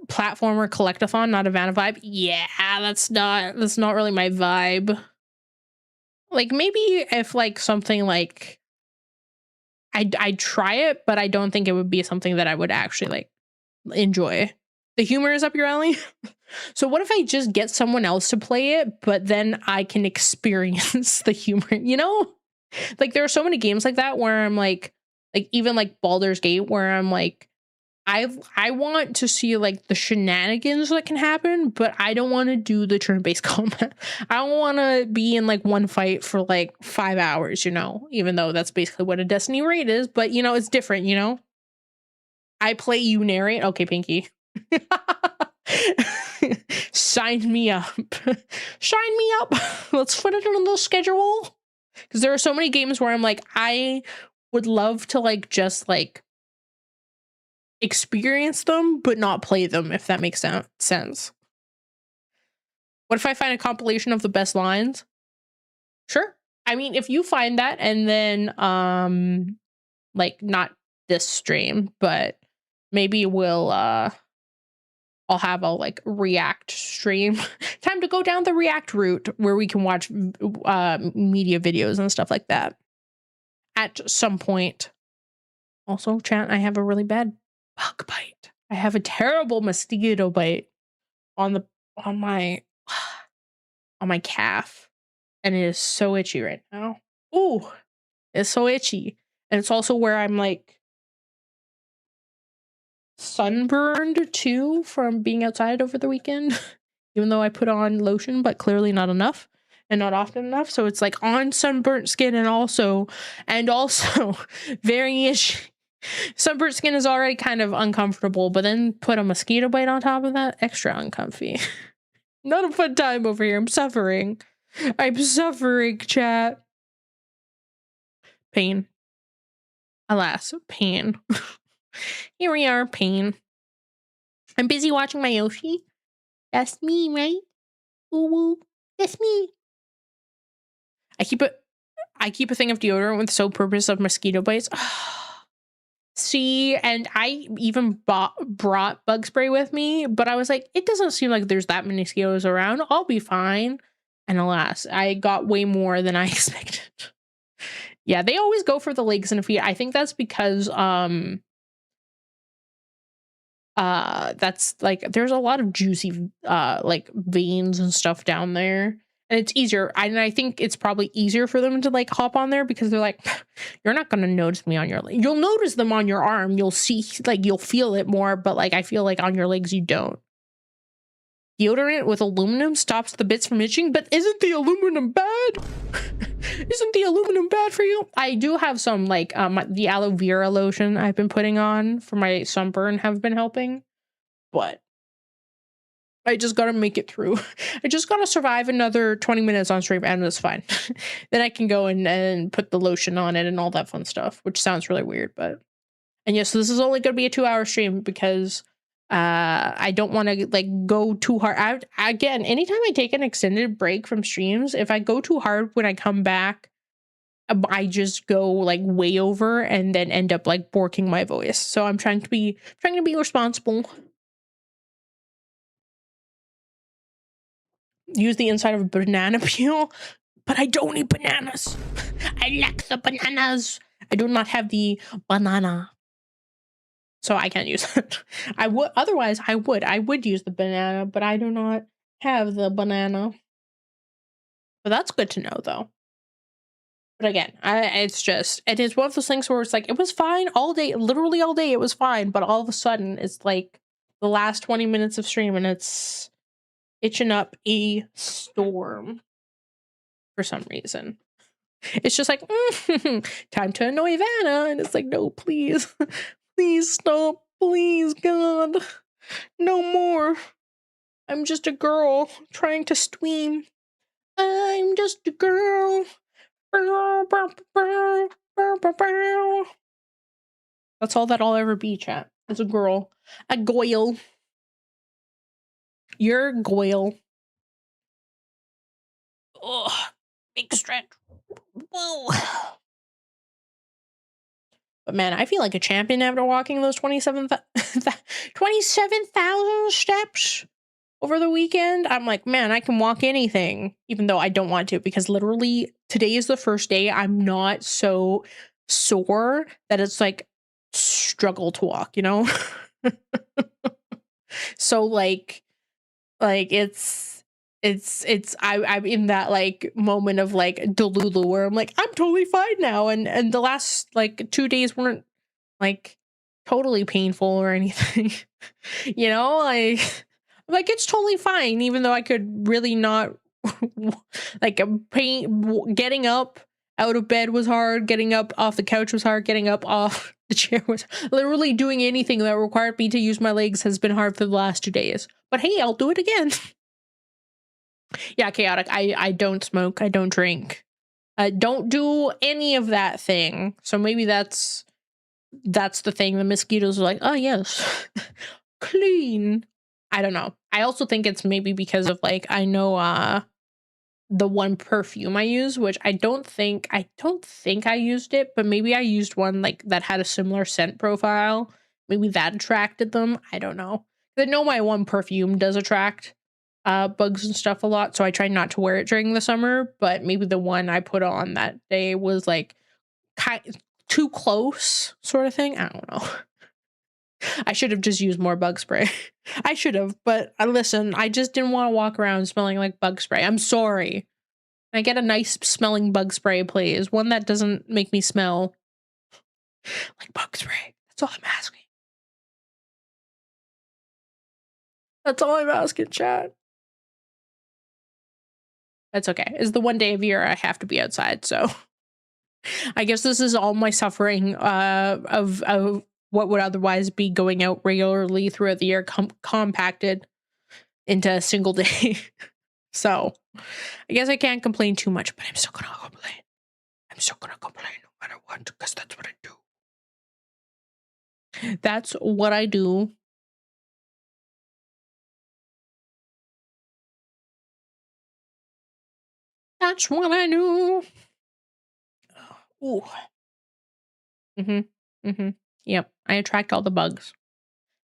platformer collectathon, not a Vanna vibe. Yeah, that's not really my vibe. Like maybe if like something like I'd try it, but I don't think it would be something that I would actually like enjoy. The humor is up your alley. So what if I just get someone else to play it, but then I can experience the humor, you know? Like there are so many games like that where I'm like even like Baldur's Gate, where I'm like, I want to see like the shenanigans that can happen, but I don't want to do the turn-based combat. I don't want to be in like one fight for like 5 hours, you know, even though that's basically what a Destiny raid is, but you know, it's different, you know? I play, you narrate. Okay, Pinky. Sign me up. Sign me up. Let's put it on the schedule. Because there are so many games where I'm like, I would love to like just like experience them, but not play them, if that makes sense. What if I find a compilation of the best lines? Sure. I mean, if you find that, and then like not this stream, but maybe I'll have a like React stream. Time to go down the React route where we can watch media videos and stuff like that at some point. Also, chat, I have a really bad bug bite. I have a terrible mosquito bite on my calf, and it is so itchy right now. Ooh, it's so itchy. And it's also where I'm like sunburned too from being outside over the weekend. Even though I put on lotion, but clearly not enough and not often enough. So it's like on sunburnt skin, and also very itchy. Sunburnt skin is already kind of uncomfortable, but then put a mosquito bite on top of that, extra uncomfy. Not a fun time over here. I'm suffering. I'm suffering, chat. Pain. Alas, pain. Here we are, pain. I'm busy watching my Oshi. That's me, right? Woo woo. That's me. I keep a thing of deodorant with sole purpose of mosquito bites. See, and I even brought bug spray with me, but I was like, it doesn't seem like there's that many mosquitoes around. I'll be fine. And alas, I got way more than I expected. Yeah, they always go for the legs and feet. I think that's because that's like there's a lot of juicy like veins and stuff down there. And it's easier. I think it's probably easier for them to like hop on there because they're like, you're not gonna notice me on your leg. You'll notice them on your arm. You'll see, like, you'll feel it more, but like I feel like on your legs you don't. Deodorant with aluminum stops the bits from itching, but isn't the aluminum bad? Isn't the aluminum bad for you? I do have some like the aloe vera lotion I've been putting on for my sunburn have been helping, but I just gotta make it through. I just gotta survive another 20 minutes on stream and it's fine. Then I can go and put the lotion on it and all that fun stuff, which sounds really weird, but. And yes, this is only gonna be a 2-hour stream because I don't want to like go too hard. Again, anytime I take an extended break from streams, if I go too hard when I come back, I just go like way over and then end up like borking my voice. So I'm trying to be responsible. Use the inside of a banana peel, but I don't eat bananas. I lack the bananas. I do not have the banana, so I can't use it. I would otherwise. I would use the banana, but I do not have the banana. But that's good to know, though. But again, it is one of those things where it's like it was fine all day, literally all day. It was fine, but all of a sudden, it's like the last 20 minutes of stream, and it's itching up a storm for some reason. It's just like time to annoy Vanna, and it's like, no, please, please stop, please, God, no more. I'm just a girl trying to stream. I'm just a girl. That's all that I'll ever be, chat. As a girl, a goyle. You're a goyle. Ugh, big stretch. Whoa. But man, I feel like a champion after walking those 27,000 steps over the weekend. I'm like, man, I can walk anything, even though I don't want to, because literally today is the first day I'm not so sore that it's like struggle to walk, you know? So like I'm in that like moment of like Delulu where I'm like, I'm totally fine now, and the last like 2 days weren't like totally painful or anything. You know, like it's totally fine, even though I could really not like getting up out of bed was hard, getting up off the couch was hard, getting up off the chair was literally doing anything that required me to use my legs has been hard for the last 2 days. But hey, I'll do it again. Yeah, chaotic. I don't smoke. I don't drink. I don't do any of that thing. So maybe that's the thing. The mosquitoes are like, oh yes, clean. I don't know. I also think it's maybe because of like I know the one perfume I use, which I don't think I used it, but maybe I used one like that had a similar scent profile. Maybe that attracted them. I don't know. I know my one perfume does attract bugs and stuff a lot, so I try not to wear it during the summer, but maybe the one I put on that day was like too close sort of thing. I don't know. I should have just used more bug spray. I should have, but listen, I just didn't want to walk around smelling like bug spray. I'm sorry. Can I get a nice smelling bug spray, please? One that doesn't make me smell like bug spray. That's all I'm asking. That's all I'm asking, chat. That's okay. It's the one day of year I have to be outside, so I guess this is all my suffering of what would otherwise be going out regularly throughout the year compacted into a single day. So I guess I can't complain too much, but I'm still gonna complain. I'm still gonna complain no matter what, because that's what I do. That's what I do. That's what I do. Ooh. Yep. I attract all the bugs.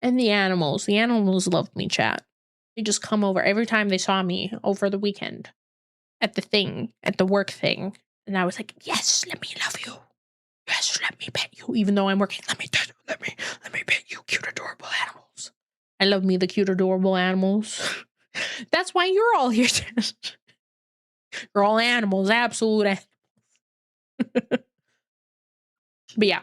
And the animals. The animals love me, chat. They just come over every time they saw me over the weekend at the work thing. And I was like, yes, let me love you. Yes, let me pet you. Even though I'm working, let me pet you, cute, adorable animals. I love me the cute, adorable animals. That's why you're all here. You're all animals, absolute animals. But yeah.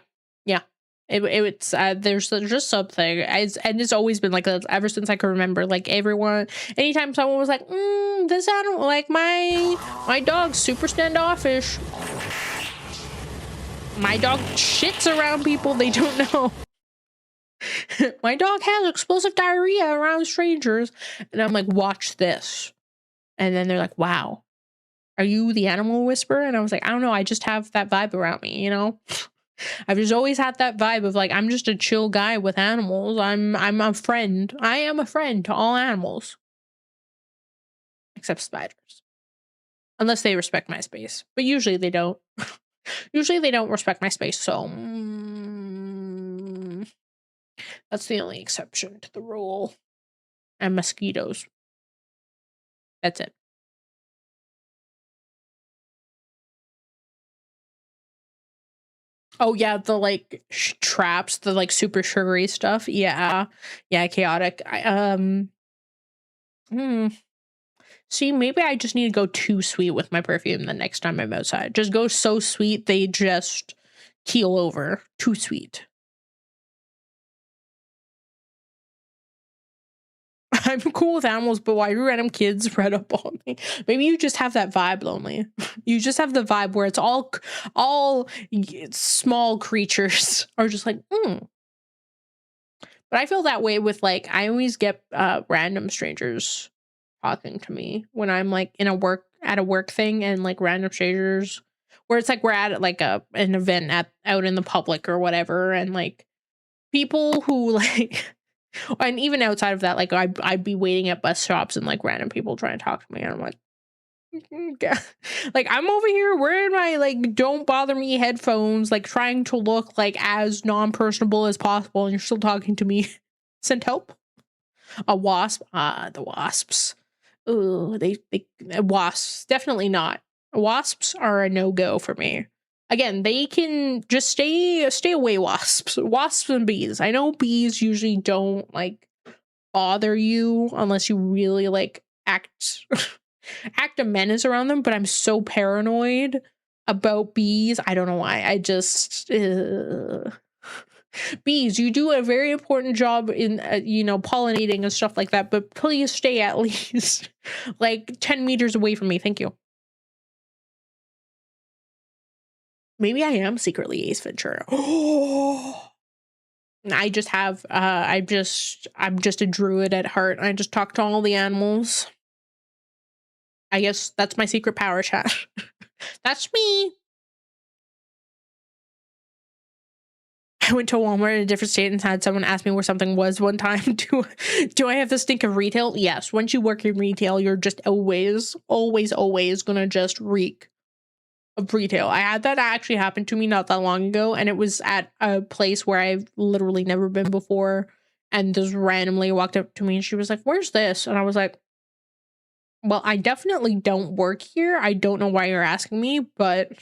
It's there's just something, and it's always been like that ever since I can remember. Like everyone, anytime someone was like, this animal, like my dog's super standoffish. My dog shits around people they don't know. My dog has explosive diarrhea around strangers, and I'm like, watch this. And then they're like, wow, are you the animal whisperer? And I was like, I don't know, I just have that vibe around me, you know. I've just always had that vibe of like, I'm just a chill guy with animals. I'm a friend. I am a friend to all animals. Except spiders. Unless they respect my space. But usually they don't. Usually they don't respect my space, so that's the only exception to the rule. And mosquitoes. That's it. Oh yeah, the like traps, the like super sugary stuff. Yeah, chaotic. See, maybe I just need to go too sweet with my perfume the next time I'm outside. Just go so sweet they just keel over. Too sweet. I'm cool with animals, but why do random kids read up on me? Maybe you just have that vibe, Lonely. You just have the vibe where it's all small creatures are just like, But I feel that way with like, I always get random strangers talking to me when I'm like at a work thing, and like random strangers where it's like we're at like an event out in the public or whatever, and like people who like and even outside of that, like I'd be waiting at bus stops and like random people trying to talk to me, and I'm like, like I'm over here wearing my like don't bother me headphones, like trying to look like as non-personable as possible, and you're still talking to me. Send help. A wasp. The wasps. Ooh, they wasps, definitely not. Wasps are a no-go for me. Again, they can just stay away, wasps and bees. I know bees usually don't like bother you unless you really like act a menace around them, but I'm so paranoid about bees. I don't know why. I just bees, you do a very important job in pollinating and stuff like that, but please stay at least like 10 meters away from me. Thank you. Maybe I am secretly Ace Ventura. Oh, I just have I'm just a druid at heart. I just talk to all the animals. I guess that's my secret power, chat. That's me. I went to Walmart in a different state and had someone ask me where something was one time. Do I have the stink of retail? Yes. Once you work in retail, you're just always gonna just reek of retail. I had that actually happen to me not that long ago, and it was at a place where I've literally never been before, and just randomly walked up to me and she was like, "Where's this?" And I was like, well, I definitely don't work here. I don't know why you're asking me, but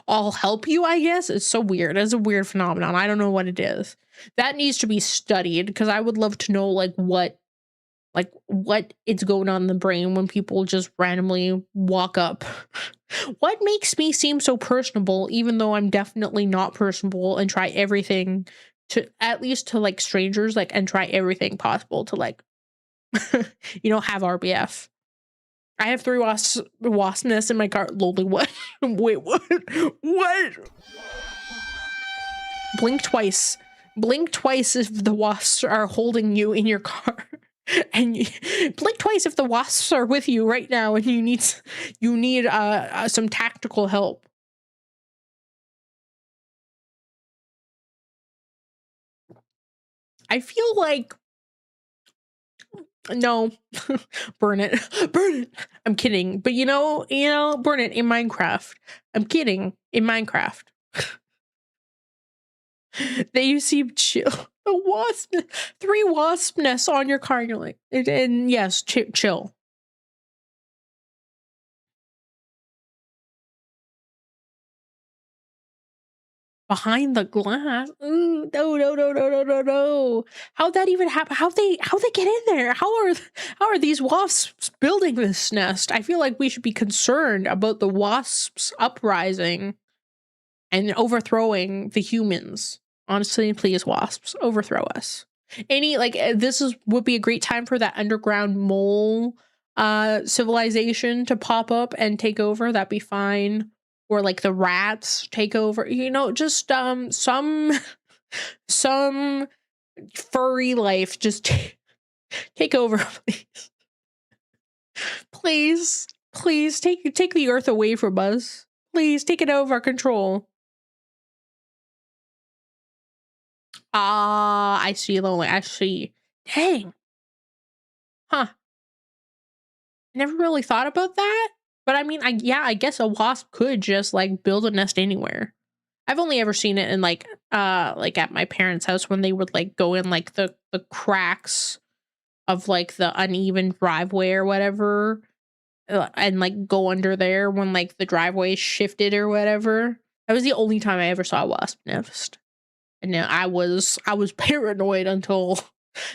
I'll help you, I guess. It's so weird. It's a weird phenomenon. I don't know what it is. That needs to be studied, because I would love to know what it's going on in the brain when people just randomly walk up. What makes me seem so personable, even though I'm definitely not personable, and try everything to, at least to like strangers, like, and try everything possible to like, have RBF. I have 3 wasp nests in my car. Loli, what? Wait, what? What? Blink twice. Blink twice if the wasps are holding you in your car. And blink twice if the wasps are with you right now and you need some tactical help. I feel like no. Burn it. Burn it. I'm kidding. But you know, burn it in Minecraft. I'm kidding. In Minecraft. They seem chill. A wasp, 3 wasp nests on your car. And you're like, and yes, chill. Behind the glass. Ooh, no. How'd that even happen? How'd they get in there? How are these wasps building this nest? I feel like we should be concerned about the wasps uprising and overthrowing the humans. Honestly, please, wasps, overthrow us. Would be a great time for that underground mole civilization to pop up and take over. That'd be fine. Or like the rats take over, just some furry life just take over, please. Please take the earth away from us. Please take it out of our control. I see, Lonely. I see. Dang. Huh. I never really thought about that. But I mean, I guess a wasp could just like build a nest anywhere. I've only ever seen it in like at my parents' house when they would like go in like the cracks of like the uneven driveway or whatever, and like go under there when like the driveway shifted or whatever. That was the only time I ever saw a wasp nest. And then I was paranoid until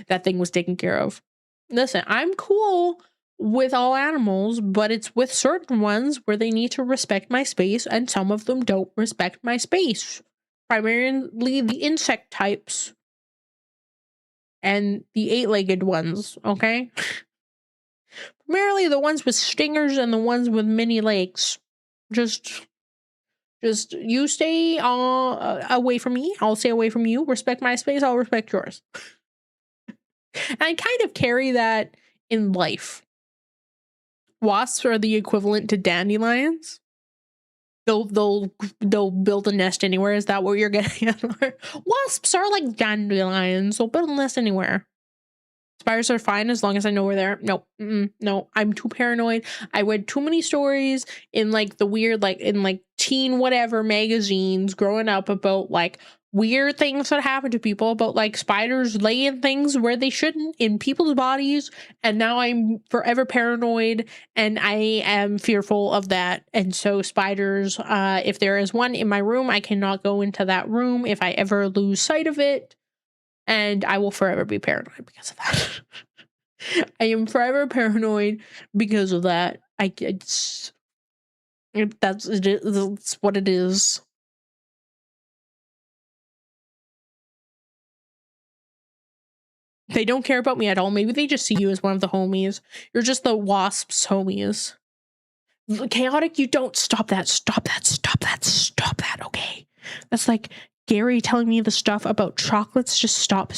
that thing was taken care of. Listen, I'm cool with all animals, but it's with certain ones where they need to respect my space, and some of them don't respect my space. Primarily the insect types and the 8-legged ones, okay? Primarily the ones with stingers and the ones with mini legs. Just you stay away from me. I'll stay away from you. Respect my space. I'll respect yours. And I kind of carry that in life. Wasps are the equivalent to dandelions. They'll build a nest anywhere. Is that what you're getting at? Wasps are like dandelions. They'll build a nest anywhere. Spiders are fine as long as I know we're there. No, no, I'm too paranoid. I read too many stories in like the weird, like in like teen whatever magazines growing up about like weird things that happen to people, about like spiders laying things where they shouldn't in people's bodies. And now I'm forever paranoid and I am fearful of that. And so spiders, if there is one in my room, I cannot go into that room if I ever lose sight of it. And I will forever be paranoid because of that. I am forever paranoid because of that. That's what it is. They don't care about me at all. Maybe they just see you as one of the homies. You're just the wasps' homies. Chaotic, you don't stop that. Stop that. Okay. That's like Gary telling me the stuff about chocolates. Just stop.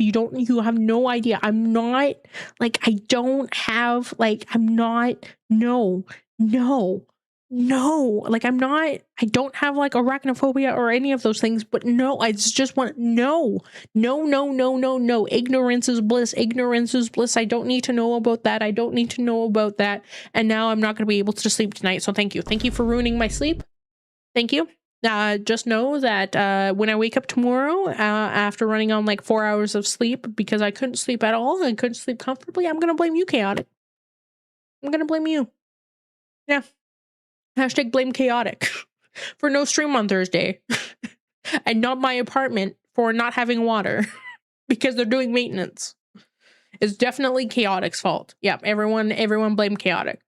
You have no idea. I'm not like, I don't have like, I'm not, no, like I'm not, I don't have like arachnophobia or any of those things, but no, I just want, no. Ignorance is bliss. I don't need to know about that. And now I'm not going to be able to sleep tonight. So thank you for ruining my sleep. Thank you. Just know that when I wake up tomorrow, after running on like 4 hours of sleep because I couldn't sleep at all and couldn't sleep comfortably, I'm gonna blame you, Chaotic. I'm gonna blame you. Yeah. Hashtag blame Chaotic for no stream on Thursday. And not my apartment for not having water because they're doing maintenance. It's definitely Chaotic's fault. Yeah, everyone blame Chaotic.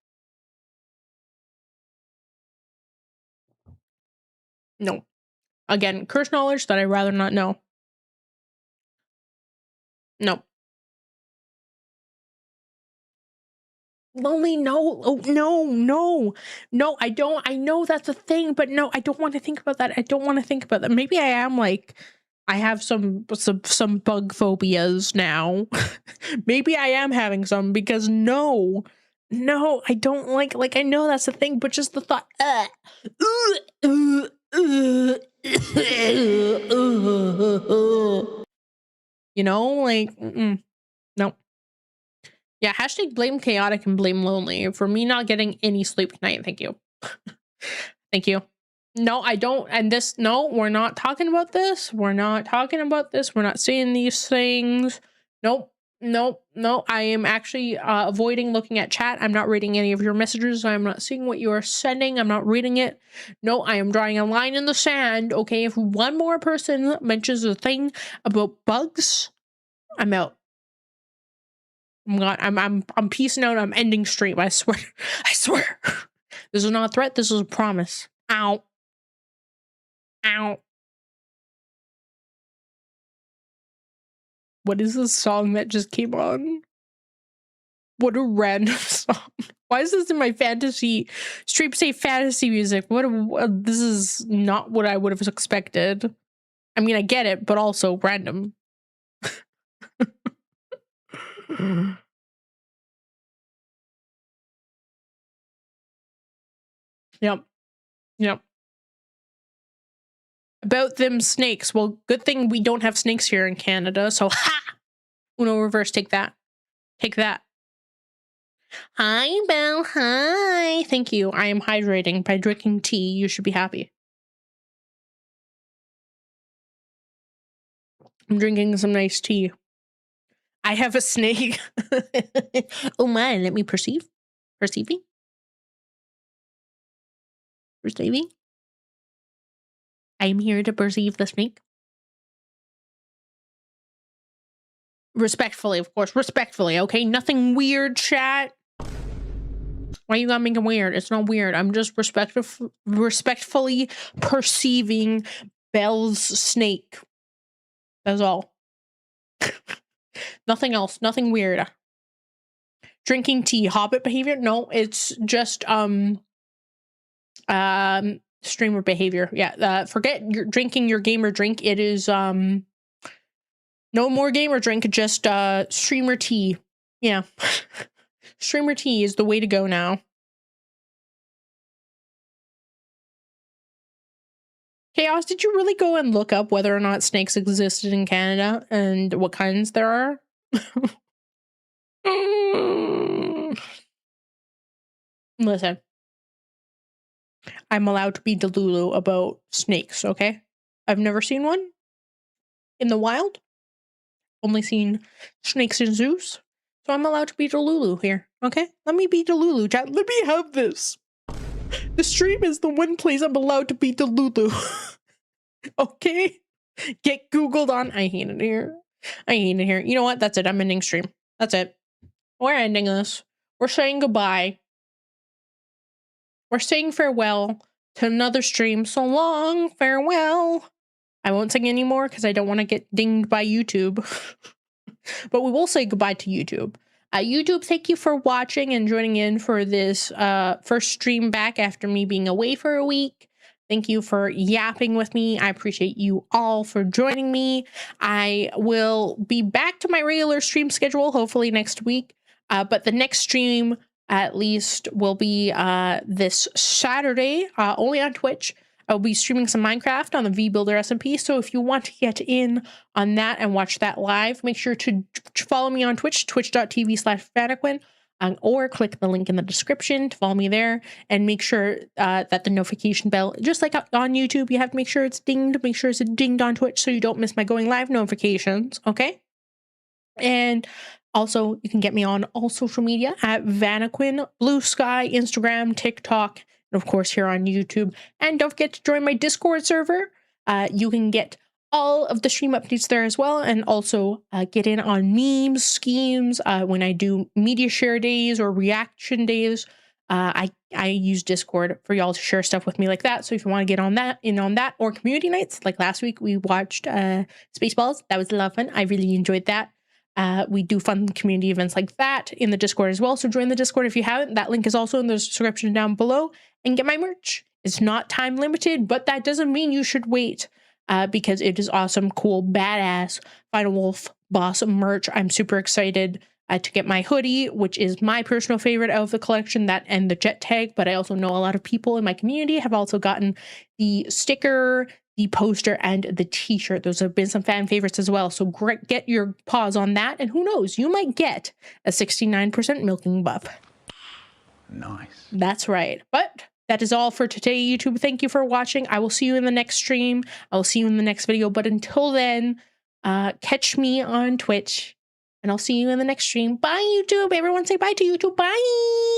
No. Again, curse knowledge that I'd rather not know. No. Lonely, no. Oh, no. I don't. I know that's a thing, but no, I don't want to think about that. I don't want to think about that. Maybe I am like, I have some bug phobias now. Maybe I am having some because no, I don't like I know that's a thing, but just the thought, you know, like, no. Yeah, hashtag blame chaotic and blame lonely for me not getting any sleep tonight. Thank you. Thank you. No, I don't. And this, no, we're not talking about this. We're not talking about this. We're not saying these things. Nope. I am actually avoiding looking at chat. I'm not reading any of your messages. I'm not seeing what you are sending. I'm not reading it. No, I am drawing a line in the sand. Okay, if one more person mentions a thing about bugs, I'm out. I'm peacing out. I'm ending stream. I swear. I swear. This is not a threat. This is a promise. Ow. Ow. What is this song that just came on? What a random song. Why is this in my fantasy stream? Say fantasy music. This is not what I would have expected. I mean, I get it, but also random. Yep. About them snakes. Well, good thing we don't have snakes here in Canada. So, ha! Uno reverse, take that. Take that. Hi, Belle. Hi. Thank you. I am hydrating by drinking tea. You should be happy. I'm drinking some nice tea. I have a snake. Oh my, let me perceive. Perceiving? Perceiving? I am here to perceive the snake. Respectfully, of course. Respectfully, okay? Nothing weird, chat. Why you gotta make it weird? It's not weird. I'm just respectfully perceiving Belle's snake. That's all. Nothing else. Nothing weird. Drinking tea. Hobbit behavior? No, it's just streamer behavior. Yeah. Forget your drinking your gamer drink. It is no more gamer drink, just streamer tea. Yeah. Streamer tea is the way to go now. Chaos, did you really go and look up whether or not snakes existed in Canada and what kinds there are? Listen, I'm allowed to be delulu about snakes, okay? I've never seen one in the wild. Only seen snakes in zoos. So I'm allowed to be delulu here, okay? Let me be delulu, chat. Let me have this. The stream is the one place I'm allowed to be delulu. Okay? Get Googled on. I hate it here. I hate it here. You know what? That's it. I'm ending stream. That's it. We're ending this. We're saying goodbye. We're saying farewell to another stream. So long. Farewell. I won't sing anymore because I don't want to get dinged by YouTube. But we will say goodbye to YouTube. YouTube, thank you for watching and joining in for this first stream back after me being away for a week. Thank you for yapping with me. I appreciate you all for joining me. I will be back to my regular stream schedule, hopefully next week. But the next stream, at least, will be this Saturday, only on Twitch. I'll be streaming some Minecraft on the VBuilder SMP. So if you want to get in on that and watch that live, make sure to follow me on Twitch, twitch.tv/Vanaquin. Or click the link in the description to follow me there, and make sure that the notification bell, just like on YouTube, you have to make sure it's dinged, make sure it's dinged on Twitch so you don't miss my going live notifications, okay? And also, you can get me on all social media at Vanaquin, Blue Sky, Instagram, TikTok, and of course here on YouTube. And don't forget to join my Discord server. You can get all of the stream updates there as well, and also get in on memes, schemes, when I do media share days or reaction days. I use Discord for y'all to share stuff with me like that. So if you want to get on that, or community nights, like last week we watched Spaceballs. That was a lot of fun. I really enjoyed that. We do fun community events like that in the Discord as well. So join the Discord if you haven't. That link is also in the description down below. And get my merch. It's not time limited, but that doesn't mean you should wait because it is awesome, cool, badass Final Wolf boss merch. I'm super excited to get my hoodie, which is my personal favorite out of the collection, that and the jet tag. But I also know a lot of people in my community have also gotten the sticker, the poster, and the t-shirt. Those have been some fan favorites as well. So get your paws on that. And who knows, you might get a 69% milking buff. Nice. That's right. But that is all for today, YouTube. Thank you for watching. I will see you in the next stream. I will see you in the next video. But until then, catch me on Twitch. And I'll see you in the next stream. Bye, YouTube. Everyone say bye to YouTube. Bye.